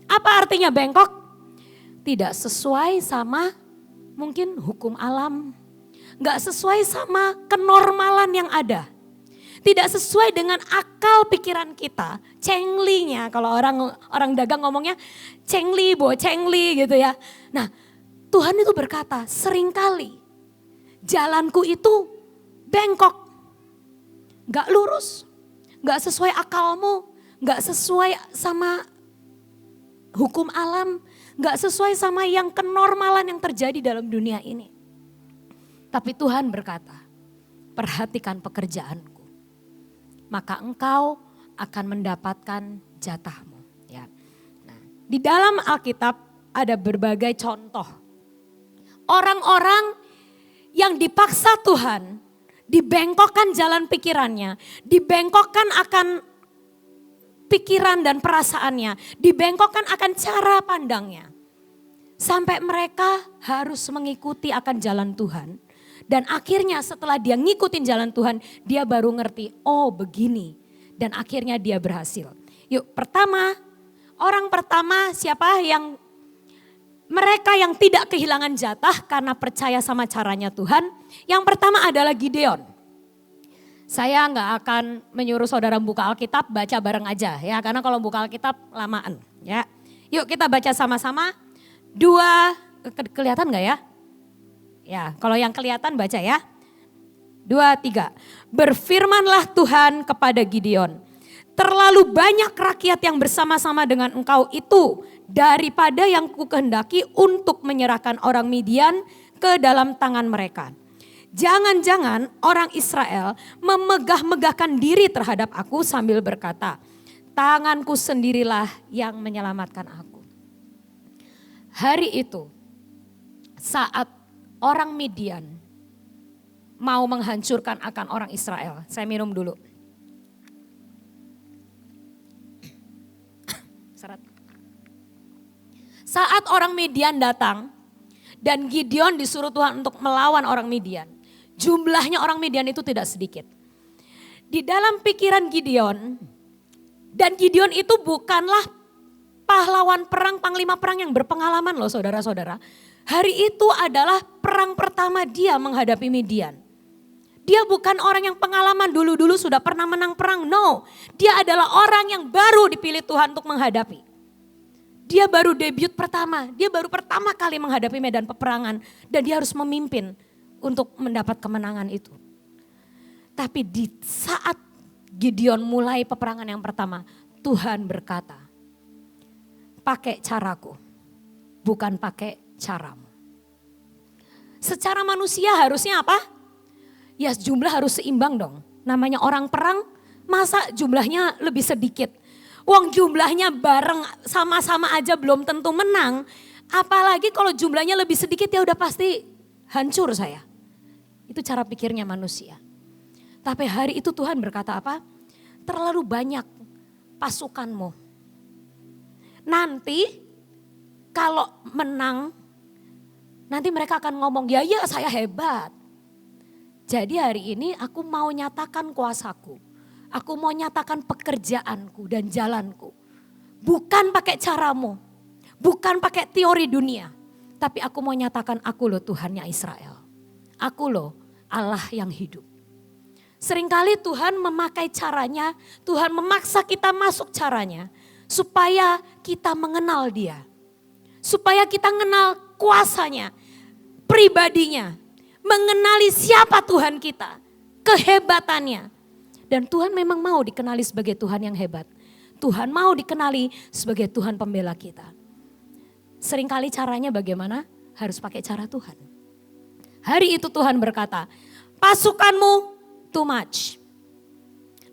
Apa artinya bengkok? Tidak sesuai sama mungkin hukum alam. Gak sesuai sama kenormalan yang ada. Tidak sesuai dengan akal pikiran kita. Cenglinya, kalau orang dagang ngomongnya cengli, cengli gitu ya. Nah Tuhan itu berkata seringkali jalanku itu bengkok. Gak lurus, gak sesuai akalmu, gak sesuai sama hukum alam, gak sesuai sama yang kenormalan yang terjadi dalam dunia ini. Tapi Tuhan berkata, perhatikan pekerjaanku. Maka engkau akan mendapatkan jatahmu. Ya. Nah, di dalam Alkitab ada berbagai contoh. Orang-orang yang dipaksa Tuhan, dibengkokkan jalan pikirannya, dibengkokkan akan pikiran dan perasaannya, dibengkokkan akan cara pandangnya. Sampai mereka harus mengikuti akan jalan Tuhan. Dan akhirnya setelah dia ngikutin jalan Tuhan, dia baru ngerti, oh begini. Dan akhirnya dia berhasil. Yuk orang pertama siapa yang mereka yang tidak kehilangan jatah karena percaya sama caranya Tuhan. Yang pertama adalah Gideon. Saya nggak akan menyuruh saudara buka Alkitab, baca bareng aja ya. Karena kalau buka Alkitab lamaan ya. Yuk kita baca sama-sama. Kelihatan nggak ya? Ya, kalau yang kelihatan baca ya. 2, 3. Berfirmanlah Tuhan kepada Gideon. Terlalu banyak rakyat yang bersama-sama dengan engkau itu daripada yang kukehendaki untuk menyerahkan orang Midian ke dalam tangan mereka. Jangan-jangan orang Israel memegah-megahkan diri terhadap aku sambil berkata, tanganku sendirilah yang menyelamatkan aku. Hari itu saat orang Midian mau menghancurkan akan orang Israel. Saya minum dulu. Saat orang Midian datang Dan Gideon disuruh Tuhan untuk melawan orang Midian. Jumlahnya orang Midian itu tidak sedikit. Di dalam pikiran Gideon, dan Gideon itu bukanlah pahlawan perang, panglima perang yang berpengalaman loh saudara-saudara. Hari itu adalah perang pertama dia menghadapi Midian. Dia bukan orang yang pengalaman dulu-dulu sudah pernah menang perang, no. Dia adalah orang yang baru dipilih Tuhan untuk menghadapi. Dia baru debut pertama, dia baru pertama kali menghadapi medan peperangan. Dan dia harus memimpin untuk mendapat kemenangan itu. Tapi di saat Gideon mulai peperangan yang pertama, Tuhan berkata, pakai caraku, bukan pakai caramu. Secara manusia harusnya apa? Ya jumlah harus seimbang dong. Namanya orang perang, masa jumlahnya lebih sedikit? Wong jumlahnya bareng sama-sama aja belum tentu menang. Apalagi kalau jumlahnya lebih sedikit ya udah pasti hancur saya. Itu cara pikirnya manusia. Tapi hari itu Tuhan berkata apa? Terlalu banyak pasukanmu. Nanti kalau menang, nanti mereka akan ngomong, ya saya hebat. Jadi hari ini aku mau nyatakan kuasaku. Aku mau nyatakan pekerjaanku dan jalanku. Bukan pakai caramu. Bukan pakai teori dunia. Tapi aku mau nyatakan aku loh Tuhannya Israel. Aku loh Allah yang hidup. Seringkali Tuhan memakai caranya. Tuhan memaksa kita masuk caranya. Supaya kita mengenal dia. Supaya kita mengenal kuasanya. Pribadinya. Mengenali siapa Tuhan kita. Kehebatannya. Dan Tuhan memang mau dikenali sebagai Tuhan yang hebat. Tuhan mau dikenali sebagai Tuhan pembela kita. Seringkali caranya bagaimana? Harus pakai cara Tuhan. Hari itu Tuhan berkata, pasukanmu too much.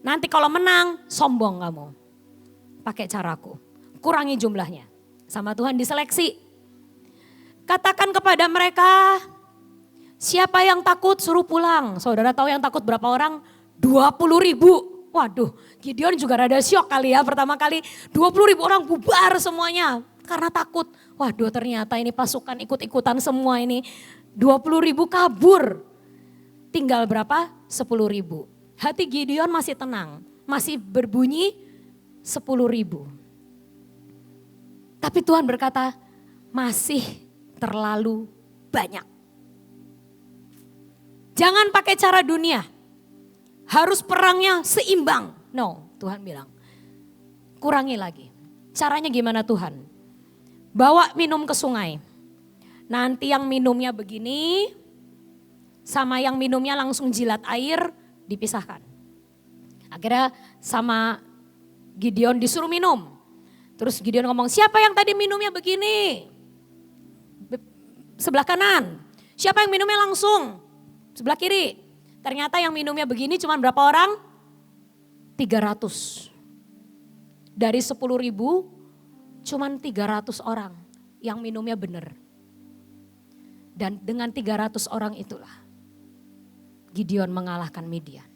Nanti kalau menang sombong kamu. Pakai caraku. Kurangi jumlahnya. Sama Tuhan diseleksi. Katakan kepada mereka, siapa yang takut suruh pulang. Saudara tahu yang takut berapa orang? 20.000. Waduh, Gideon juga rada syok kali ya pertama kali. 20.000 orang bubar semuanya karena takut. Waduh, ternyata ini pasukan ikut-ikutan semua ini. 20.000 kabur. Tinggal berapa? 10.000. Hati Gideon masih tenang. Masih berbunyi 10.000. Tapi Tuhan berkata, masih terlalu banyak. Jangan pakai cara dunia. Harus perangnya seimbang. No, Tuhan bilang. Kurangi lagi. Caranya gimana Tuhan? Bawa minum ke sungai. Nanti yang minumnya begini, sama yang minumnya langsung jilat air, dipisahkan. Akhirnya sama Gideon disuruh minum. Terus Gideon ngomong, siapa yang tadi minumnya begini? Sebelah kanan. Siapa yang minumnya langsung? Sebelah kiri. Ternyata yang minumnya begini cuma berapa orang? 300. Dari 10.000 cuma 300 orang yang minumnya benar. Dan dengan 300 orang itulah Gideon mengalahkan Midian.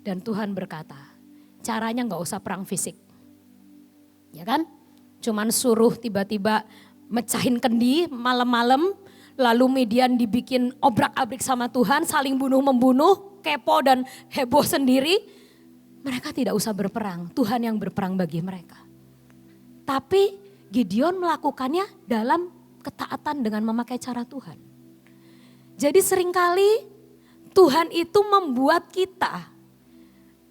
Dan Tuhan berkata, caranya gak usah perang fisik. Ya kan? Cuman suruh tiba-tiba mecahin kendi malam-malam. Lalu Midian dibikin obrak-abrik sama Tuhan, saling bunuh-membunuh, kepo dan heboh sendiri. Mereka tidak usah berperang, Tuhan yang berperang bagi mereka. Tapi Gideon melakukannya dalam ketaatan dengan memakai cara Tuhan. Jadi seringkali Tuhan itu membuat kita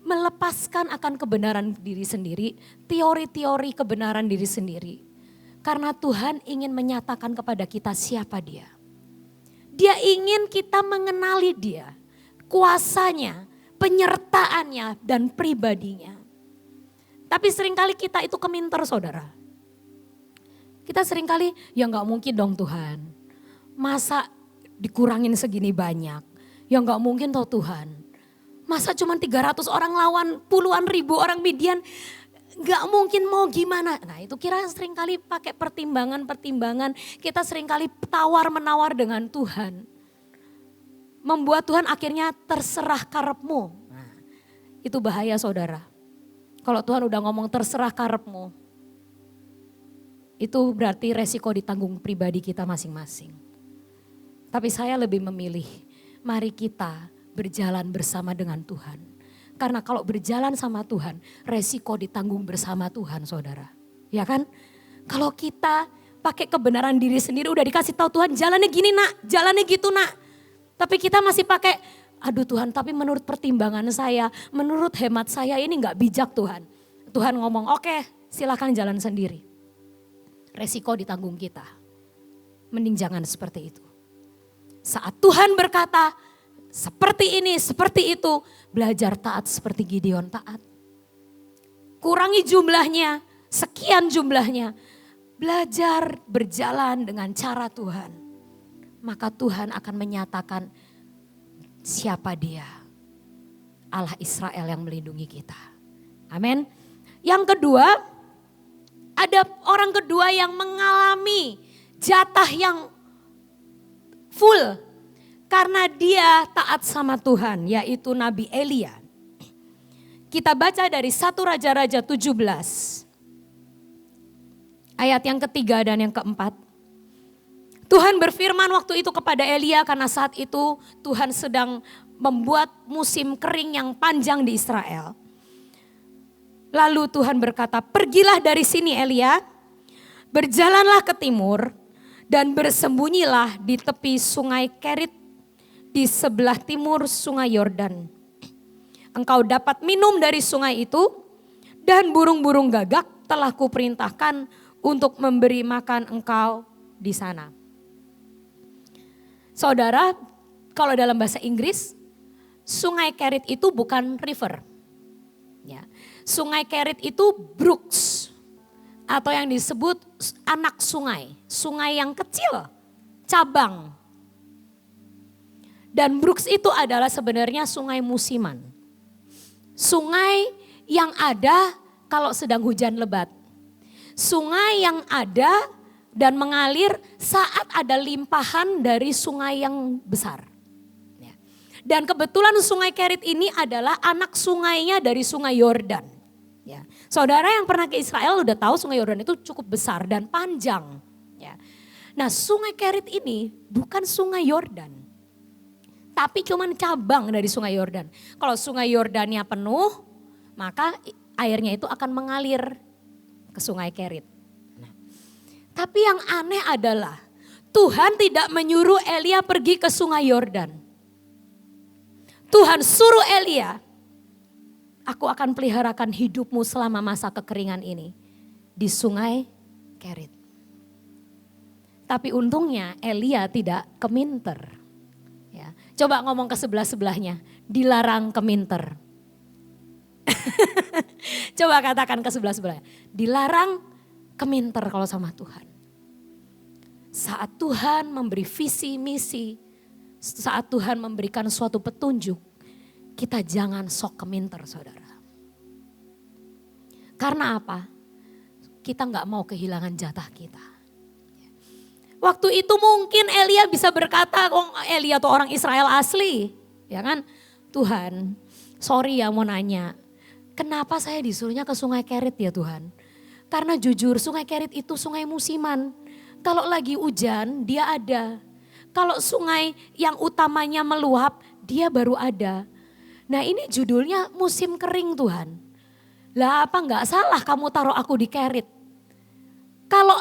melepaskan akan kebenaran diri sendiri, teori-teori kebenaran diri sendiri. Karena Tuhan ingin menyatakan kepada kita siapa dia. Dia ingin kita mengenali dia, kuasanya, penyertaannya, dan pribadinya. Tapi seringkali kita itu keminter saudara. Kita seringkali, ya gak mungkin dong Tuhan. Masa dikurangin segini banyak? Ya gak mungkin toh Tuhan. Masa cuma 300 orang lawan puluhan ribu orang Midian? Gak mungkin mau gimana. Nah itu kira seringkali pakai pertimbangan-pertimbangan. Kita seringkali tawar-menawar dengan Tuhan. Membuat Tuhan akhirnya terserah karepmu. Nah, itu bahaya saudara. Kalau Tuhan udah ngomong terserah karepmu. Itu berarti resiko ditanggung pribadi kita masing-masing. Tapi saya lebih memilih, mari kita berjalan bersama dengan Tuhan. Karena kalau berjalan sama Tuhan, resiko ditanggung bersama Tuhan, saudara. Ya kan? Kalau kita pakai kebenaran diri sendiri, udah dikasih tahu Tuhan, jalannya gini nak, jalannya gitu nak. Tapi kita masih pakai, aduh Tuhan, tapi menurut pertimbangan saya, menurut hemat saya ini gak bijak Tuhan. Tuhan ngomong, oke, silakan jalan sendiri. Resiko ditanggung kita. Mending jangan seperti itu. Saat Tuhan berkata, seperti ini, seperti itu, belajar taat seperti Gideon taat. Kurangi jumlahnya, sekian jumlahnya. Belajar berjalan dengan cara Tuhan. Maka Tuhan akan menyatakan siapa dia. Allah Israel yang melindungi kita. Amin. Yang kedua, ada orang kedua yang mengalami jatah yang full. Karena dia taat sama Tuhan, yaitu Nabi Elia. Kita baca dari 1 Raja-Raja 17. Ayat yang ketiga dan yang keempat. Tuhan berfirman waktu itu kepada Elia karena saat itu Tuhan sedang membuat musim kering yang panjang di Israel. Lalu Tuhan berkata, pergilah dari sini Elia, berjalanlah ke timur dan bersembunyilah di tepi sungai Kerit di sebelah timur sungai Yordan. Engkau dapat minum dari sungai itu dan burung-burung gagak telah kuperintahkan untuk memberi makan engkau di sana. Saudara, kalau dalam bahasa Inggris, sungai Kerit itu bukan river. Ya. Sungai Kerit itu brooks atau yang disebut anak sungai. Sungai yang kecil, cabang. Dan brooks itu adalah sebenarnya sungai musiman. Sungai yang ada kalau sedang hujan lebat. Sungai yang ada dan mengalir saat ada limpahan dari sungai yang besar. Dan kebetulan sungai Kerit ini adalah anak sungainya dari sungai Yordan. Ya. Saudara yang pernah ke Israel udah tahu sungai Yordan itu cukup besar dan panjang. Ya. Nah sungai Kerit ini bukan sungai Yordan. Tapi cuman cabang dari sungai Yordan. Kalau sungai Yordannya penuh, maka airnya itu akan mengalir ke sungai Kerit. Nah, tapi yang aneh adalah Tuhan tidak menyuruh Elia pergi ke sungai Yordan. Tuhan suruh Elia, aku akan peliharakan hidupmu selama masa kekeringan ini di sungai Kerit. Tapi untungnya Elia tidak keminter. Ya, coba ngomong ke sebelah-sebelahnya, dilarang keminter. Coba katakan ke sebelah-sebelahnya, dilarang keminter kalau sama Tuhan. Saat Tuhan memberi visi misi, saat Tuhan memberikan suatu petunjuk, kita jangan sok keminter saudara. Karena apa? Kita gak mau kehilangan jatah kita. Waktu itu mungkin Elia bisa berkata, oh Elia tuh orang Israel asli. Ya kan? Tuhan, sorry ya mau nanya. Kenapa saya disuruhnya ke sungai Kerit ya Tuhan? Karena jujur sungai Kerit itu sungai musiman. Kalau lagi hujan dia ada. Kalau sungai yang utamanya meluap dia baru ada. Nah ini judulnya musim kering Tuhan. Lah apa enggak salah kamu taruh aku di Kerit? Kalau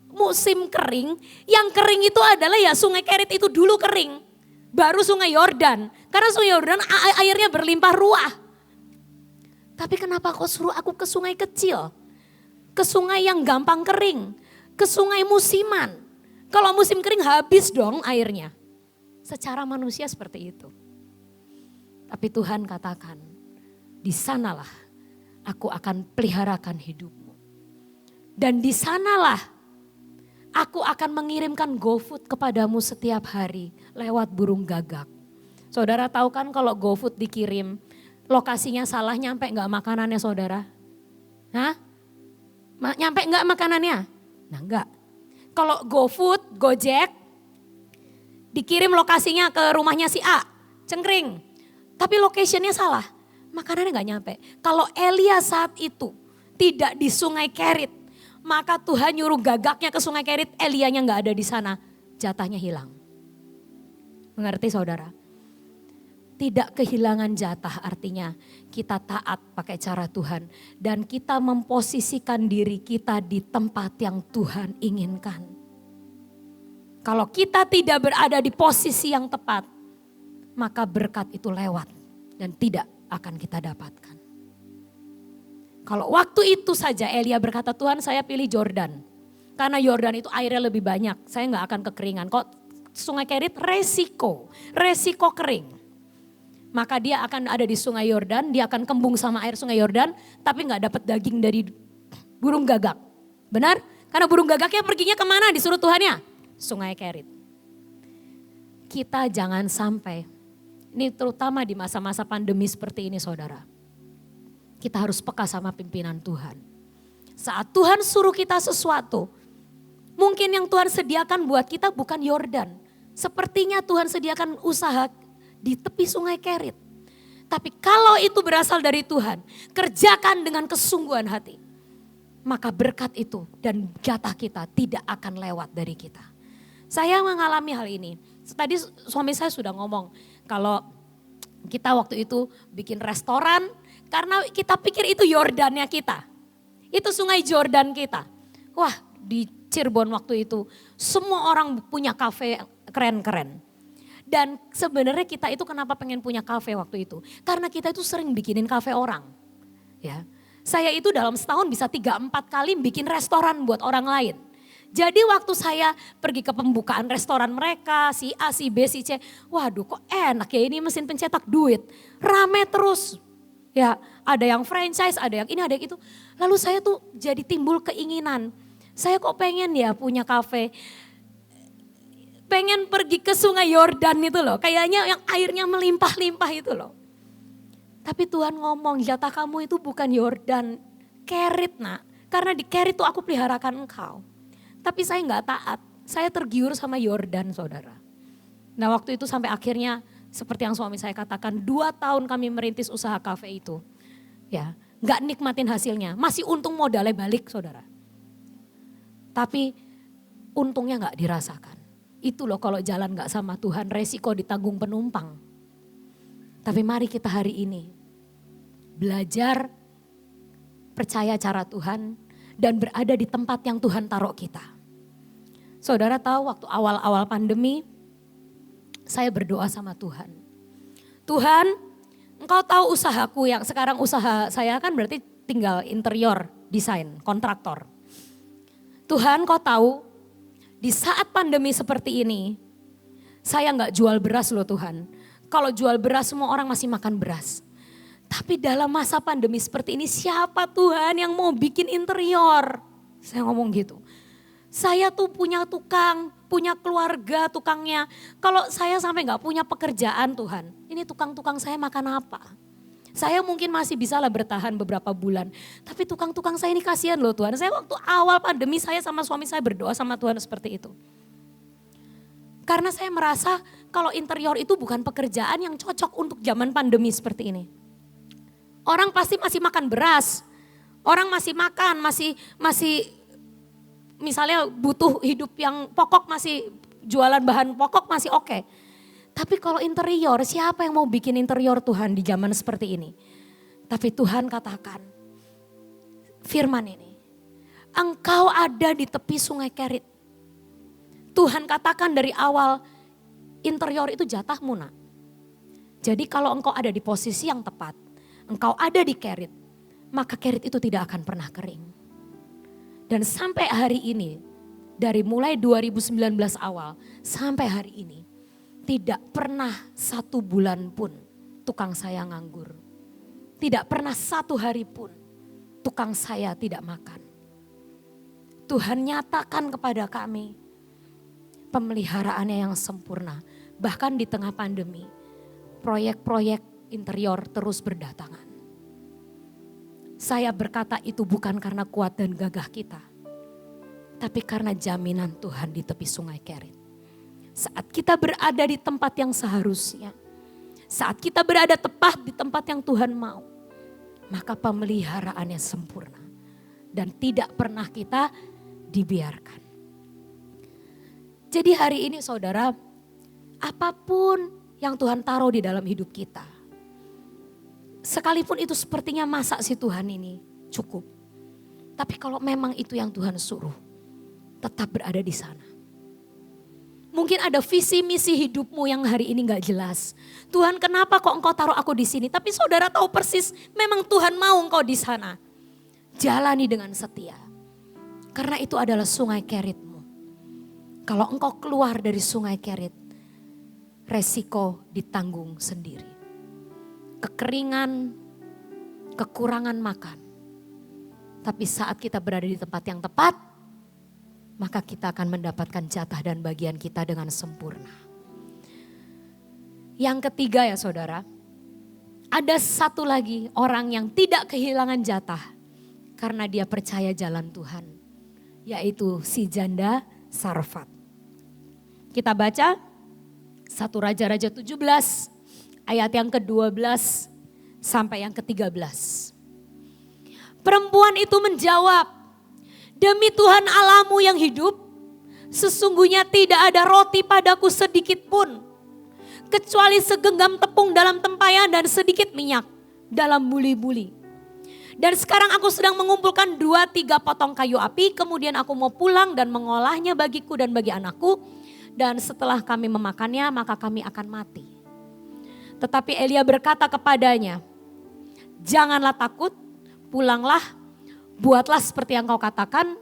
musim kering, yang kering itu adalah ya sungai Kerit itu dulu kering. Baru sungai Yordan. Karena sungai Yordan airnya berlimpah ruah. Tapi kenapa kau suruh aku ke sungai kecil? Ke sungai yang gampang kering. Ke sungai musiman. Kalau musim kering habis dong airnya. Secara manusia seperti itu. Tapi Tuhan katakan, di sanalah aku akan peliharakan hidupmu. Dan di sanalah aku akan mengirimkan GoFood kepadamu setiap hari lewat burung gagak. Saudara tahu kan kalau GoFood dikirim, lokasinya salah nyampe enggak makanannya saudara? Hah? Nyampe enggak makanannya? Nah enggak. Kalau GoFood, Gojek, dikirim lokasinya ke rumahnya si A, Cengkring. Tapi locationnya salah, makanannya enggak nyampe. Kalau Elia saat itu tidak di sungai Kerit, Maka Tuhan nyuruh gagaknya ke Sungai Kerit, Elianya gak ada di sana, jatahnya hilang. Mengerti saudara? Tidak kehilangan jatah artinya kita taat pakai cara Tuhan. Dan kita memposisikan diri kita di tempat yang Tuhan inginkan. Kalau kita tidak berada di posisi yang tepat, maka berkat itu lewat dan tidak akan kita dapatkan. Kalau waktu itu saja Elia berkata, Tuhan saya pilih Yordan. Karena Yordan itu airnya lebih banyak, saya gak akan kekeringan. Kok Sungai Kerit resiko kering. Maka dia akan ada di Sungai Yordan, dia akan kembung sama air Sungai Yordan, tapi gak dapat daging dari burung gagak. Benar? Karena burung gagaknya perginya kemana disuruh Tuhannya? Sungai Kerit. Kita jangan sampai, ini terutama di masa-masa pandemi seperti ini saudara. Kita harus peka sama pimpinan Tuhan. Saat Tuhan suruh kita sesuatu, mungkin yang Tuhan sediakan buat kita bukan Yordan. Sepertinya Tuhan sediakan usaha di tepi Sungai Kerit. Tapi kalau itu berasal dari Tuhan, kerjakan dengan kesungguhan hati. Maka berkat itu dan jatah kita tidak akan lewat dari kita. Saya mengalami hal ini. Tadi suami saya sudah ngomong, kalau kita waktu itu bikin restoran, karena kita pikir itu Yordannya kita. Itu Sungai Jordan kita. Wah, di Cirebon waktu itu semua orang punya kafe keren-keren. Dan sebenarnya kita itu kenapa pengen punya kafe waktu itu? Karena kita itu sering bikinin kafe orang. Ya, saya itu dalam setahun bisa 3-4 kali bikin restoran buat orang lain. Jadi waktu saya pergi ke pembukaan restoran mereka, si A, si B, si C. Waduh kok enak ya ini mesin pencetak duit. Rame terus. Ya, ada yang franchise, ada yang ini, ada yang itu. Lalu saya tuh jadi timbul keinginan. Saya kok pengen ya punya kafe. Pengen pergi ke Sungai Yordan itu loh. Kayaknya yang airnya melimpah-limpah itu loh. Tapi Tuhan ngomong, jatah kamu itu bukan Yordan, Kerit nak. Karena di Kerit tuh aku peliharakan engkau. Tapi saya gak taat, saya tergiur sama Yordan saudara. Nah waktu itu sampai akhirnya seperti yang suami saya katakan, 2 tahun kami merintis usaha kafe itu. Ya, gak nikmatin hasilnya, masih untung modalnya balik saudara. Tapi untungnya gak dirasakan. Itu loh kalau jalan gak sama Tuhan, resiko ditanggung penumpang. Tapi mari kita hari ini belajar percaya cara Tuhan dan berada di tempat yang Tuhan taruh kita. Saudara tahu waktu awal-awal pandemi saya berdoa sama Tuhan. Tuhan, engkau tahu usahaku yang sekarang usaha saya kan berarti tinggal interior desain, kontraktor. Tuhan kau tahu di saat pandemi seperti ini, saya gak jual beras loh Tuhan. Kalau jual beras semua orang masih makan beras. Tapi dalam masa pandemi seperti ini siapa Tuhan yang mau bikin interior? Saya ngomong gitu. Saya tuh punya tukang, punya keluarga tukangnya. Kalau saya sampai gak punya pekerjaan Tuhan, ini tukang-tukang saya makan apa? Saya mungkin masih bisa lah bertahan beberapa bulan. Tapi tukang-tukang saya ini kasihan loh Tuhan. Saya waktu awal pandemi saya sama suami saya berdoa sama Tuhan seperti itu. Karena saya merasa kalau interior itu bukan pekerjaan yang cocok untuk zaman pandemi seperti ini. Orang pasti masih makan beras. Orang masih makan, masih misalnya butuh hidup yang pokok, masih jualan bahan pokok masih oke. Tapi kalau interior, siapa yang mau bikin interior Tuhan di zaman seperti ini? Tapi Tuhan katakan, firman ini, engkau ada di tepi Sungai Kerit. Tuhan katakan dari awal, interior itu jatahmu nak. Jadi kalau engkau ada di posisi yang tepat, engkau ada di Kerit, maka Kerit itu tidak akan pernah kering. Dan sampai hari ini, dari mulai 2019 awal sampai hari ini, tidak pernah 1 bulan pun tukang saya nganggur. Tidak pernah 1 hari pun tukang saya tidak makan. Tuhan nyatakan kepada kami pemeliharaannya yang sempurna. Bahkan di tengah pandemi, proyek-proyek interior terus berdatangan. Saya berkata itu bukan karena kuat dan gagah kita, tapi karena jaminan Tuhan di tepi Sungai Kerit. Saat kita berada di tempat yang seharusnya, saat kita berada tepat di tempat yang Tuhan mau, maka pemeliharaannya sempurna. dan tidak pernah kita dibiarkan. Jadi hari ini saudara, apapun yang Tuhan taruh di dalam hidup kita, sekalipun itu sepertinya masa si Tuhan ini cukup. Tapi kalau memang itu yang Tuhan suruh, tetap berada di sana. Mungkin ada visi misi hidupmu yang hari ini gak jelas. Tuhan, kenapa kok engkau taruh aku di sini? Tapi saudara tahu persis memang Tuhan mau engkau di sana. Jalani dengan setia. Karena itu adalah sungai Keritmu. Kalau engkau keluar dari sungai Kerit, resiko ditanggung sendiri. Kekeringan, kekurangan makan. Tapi saat kita berada di tempat yang tepat, maka kita akan mendapatkan jatah dan bagian kita dengan sempurna. Yang ketiga ya saudara, ada satu lagi orang yang tidak kehilangan jatah karena dia percaya jalan Tuhan, yaitu si janda Sarfat. Kita baca 1 Raja-Raja 17 ayat yang ke-12 sampai yang ke-13. Perempuan itu menjawab, demi Tuhan Allahmu yang hidup, sesungguhnya tidak ada roti padaku sedikit pun, kecuali segenggam tepung dalam tempayan dan sedikit minyak dalam buli-buli. Dan sekarang aku sedang mengumpulkan 2-3 potong kayu api, kemudian aku mau pulang dan mengolahnya bagiku dan bagi anakku. Dan setelah kami memakannya, maka kami akan mati. Tetapi Elia berkata kepadanya, janganlah takut, pulanglah, buatlah seperti yang kau katakan,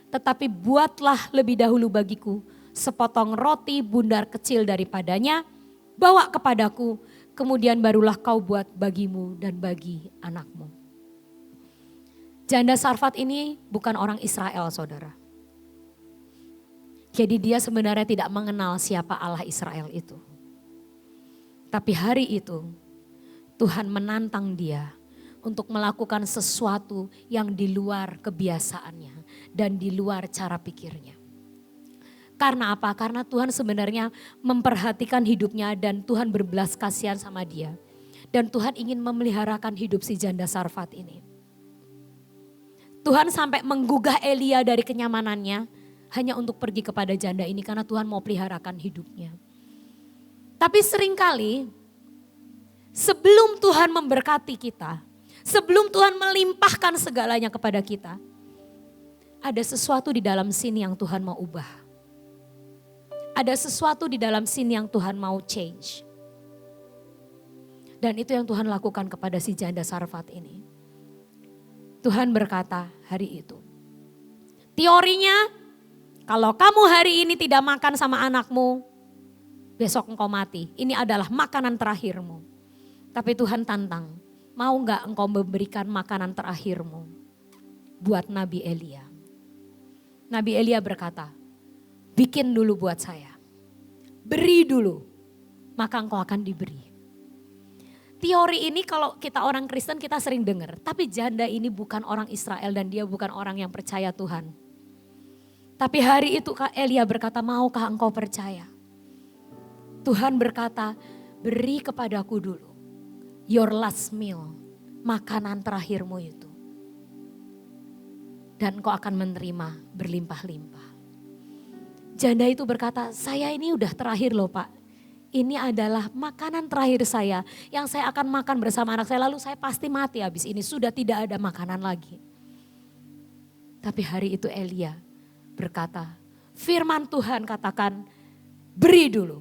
tetapi buatlah lebih dahulu bagiku sepotong roti bundar kecil daripadanya, bawa kepadaku, kemudian barulah kau buat bagimu dan bagi anakmu. Janda Sarfat ini bukan orang Israel, saudara. Jadi dia sebenarnya tidak mengenal siapa Allah Israel itu. Tapi hari itu Tuhan menantang dia untuk melakukan sesuatu yang di luar kebiasaannya dan di luar cara pikirnya. Karena apa? Karena Tuhan sebenarnya memperhatikan hidupnya dan Tuhan berbelas kasihan sama dia. Dan Tuhan ingin memeliharakan hidup si janda Sarfat ini. Tuhan sampai menggugah Elia dari kenyamanannya hanya untuk pergi kepada janda ini karena Tuhan mau peliharakan hidupnya. Tapi seringkali sebelum Tuhan memberkati kita, sebelum Tuhan melimpahkan segalanya kepada kita, ada sesuatu di dalam sini yang Tuhan mau ubah. Ada sesuatu di dalam sini yang Tuhan mau change. Dan itu yang Tuhan lakukan kepada si janda Sarfat ini. Tuhan berkata hari itu, teorinya kalau kamu hari ini tidak makan sama anakmu, besok engkau mati. Ini adalah makanan terakhirmu. Tapi Tuhan tantang, mau gak engkau memberikan makanan terakhirmu buat Nabi Elia? Nabi Elia berkata, bikin dulu buat saya. Beri dulu, maka engkau akan diberi. Teori ini kalau kita orang Kristen kita sering dengar. Tapi janda ini bukan orang Israel dan dia bukan orang yang percaya Tuhan. Tapi hari itu Elia berkata, maukah engkau percaya? Tuhan berkata, beri kepadaku dulu. Your last meal, makanan terakhirmu itu. Dan kau akan menerima berlimpah-limpah. Janda itu berkata, saya ini udah terakhir loh Pak. Ini adalah makanan terakhir saya yang saya akan makan bersama anak saya. Lalu saya pasti mati habis ini, sudah tidak ada makanan lagi. Tapi hari itu Elia berkata, firman Tuhan katakan, beri dulu.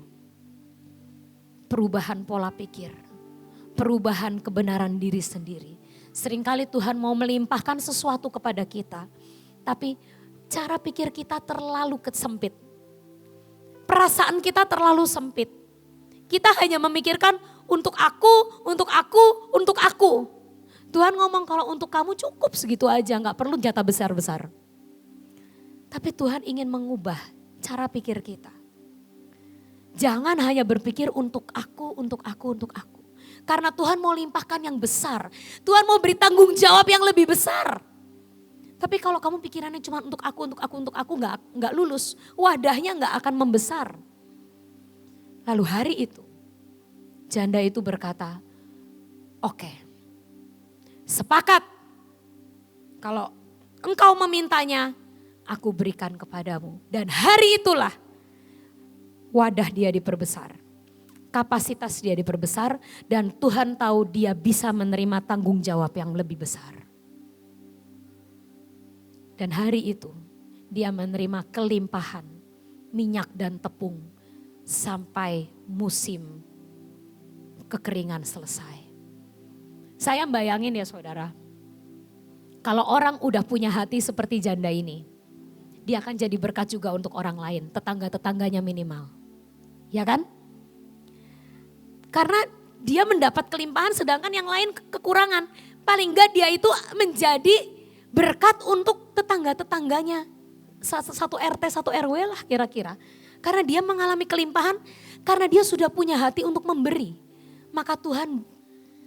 Perubahan pola pikir, perubahan kebenaran diri sendiri. Seringkali Tuhan mau melimpahkan sesuatu kepada kita, tapi cara pikir kita terlalu sempit. Perasaan kita terlalu sempit. Kita hanya memikirkan untuk aku, untuk aku, untuk aku. Tuhan ngomong kalau untuk kamu cukup segitu aja, gak perlu jatah besar-besar. Tapi Tuhan ingin mengubah cara pikir kita. Jangan hanya berpikir untuk aku, untuk aku, untuk aku. Karena Tuhan mau limpahkan yang besar. Tuhan mau beri tanggung jawab yang lebih besar. Tapi kalau kamu pikirannya cuma untuk aku, untuk aku, untuk aku, nggak lulus. Wadahnya nggak akan membesar. Lalu hari itu, janda itu berkata, oke, sepakat. Kalau engkau memintanya, aku berikan kepadamu. Dan hari itulah wadah dia diperbesar. Kapasitas dia diperbesar dan Tuhan tahu dia bisa menerima tanggung jawab yang lebih besar. Dan hari itu dia menerima kelimpahan minyak dan tepung sampai musim kekeringan selesai. Saya bayangin ya saudara, kalau orang udah punya hati seperti janda ini, dia akan jadi berkat juga untuk orang lain, tetangga-tetangganya minimal. Ya kan? Karena dia mendapat kelimpahan sedangkan yang lain kekurangan. Paling enggak dia itu menjadi berkat untuk tetangga-tetangganya. Satu RT, satu RW lah kira-kira. Karena dia mengalami kelimpahan, karena dia sudah punya hati untuk memberi. Maka Tuhan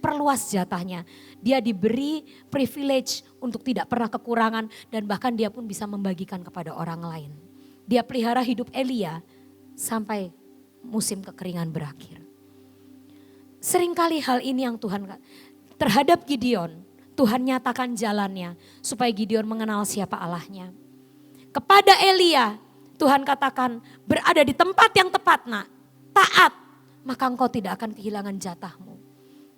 perluas jatahnya. Dia diberi privilege untuk tidak pernah kekurangan dan bahkan dia pun bisa membagikan kepada orang lain. Dia pelihara hidup Elia sampai musim kekeringan berakhir. Seringkali hal ini yang Tuhan terhadap Gideon, Tuhan nyatakan jalannya supaya Gideon mengenal siapa Allahnya. Kepada Elia, Tuhan katakan berada di tempat yang tepat nak, taat, maka engkau tidak akan kehilangan jatahmu.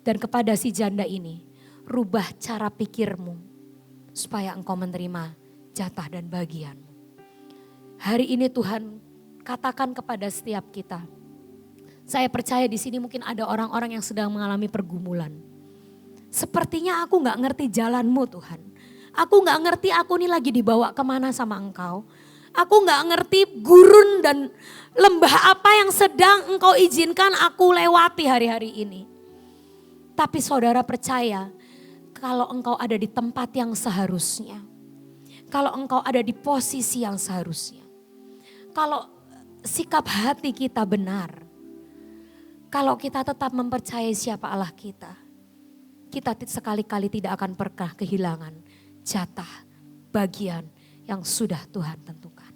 Dan kepada si janda ini, rubah cara pikirmu supaya engkau menerima jatah dan bagianmu. Hari ini Tuhan katakan kepada setiap kita, saya percaya di sini mungkin ada orang-orang yang sedang mengalami pergumulan. Sepertinya aku gak ngerti jalanmu Tuhan. Aku gak ngerti aku ini lagi dibawa kemana sama engkau. Aku gak ngerti gurun dan lembah apa yang sedang engkau izinkan aku lewati hari-hari ini. Tapi saudara percaya kalau engkau ada di tempat yang seharusnya. Kalau engkau ada di posisi yang seharusnya. Kalau sikap hati kita benar. Kalau kita tetap mempercayai siapa Allah kita. Kita sekali-kali tidak akan pernah kehilangan jatah bagian yang sudah Tuhan tentukan.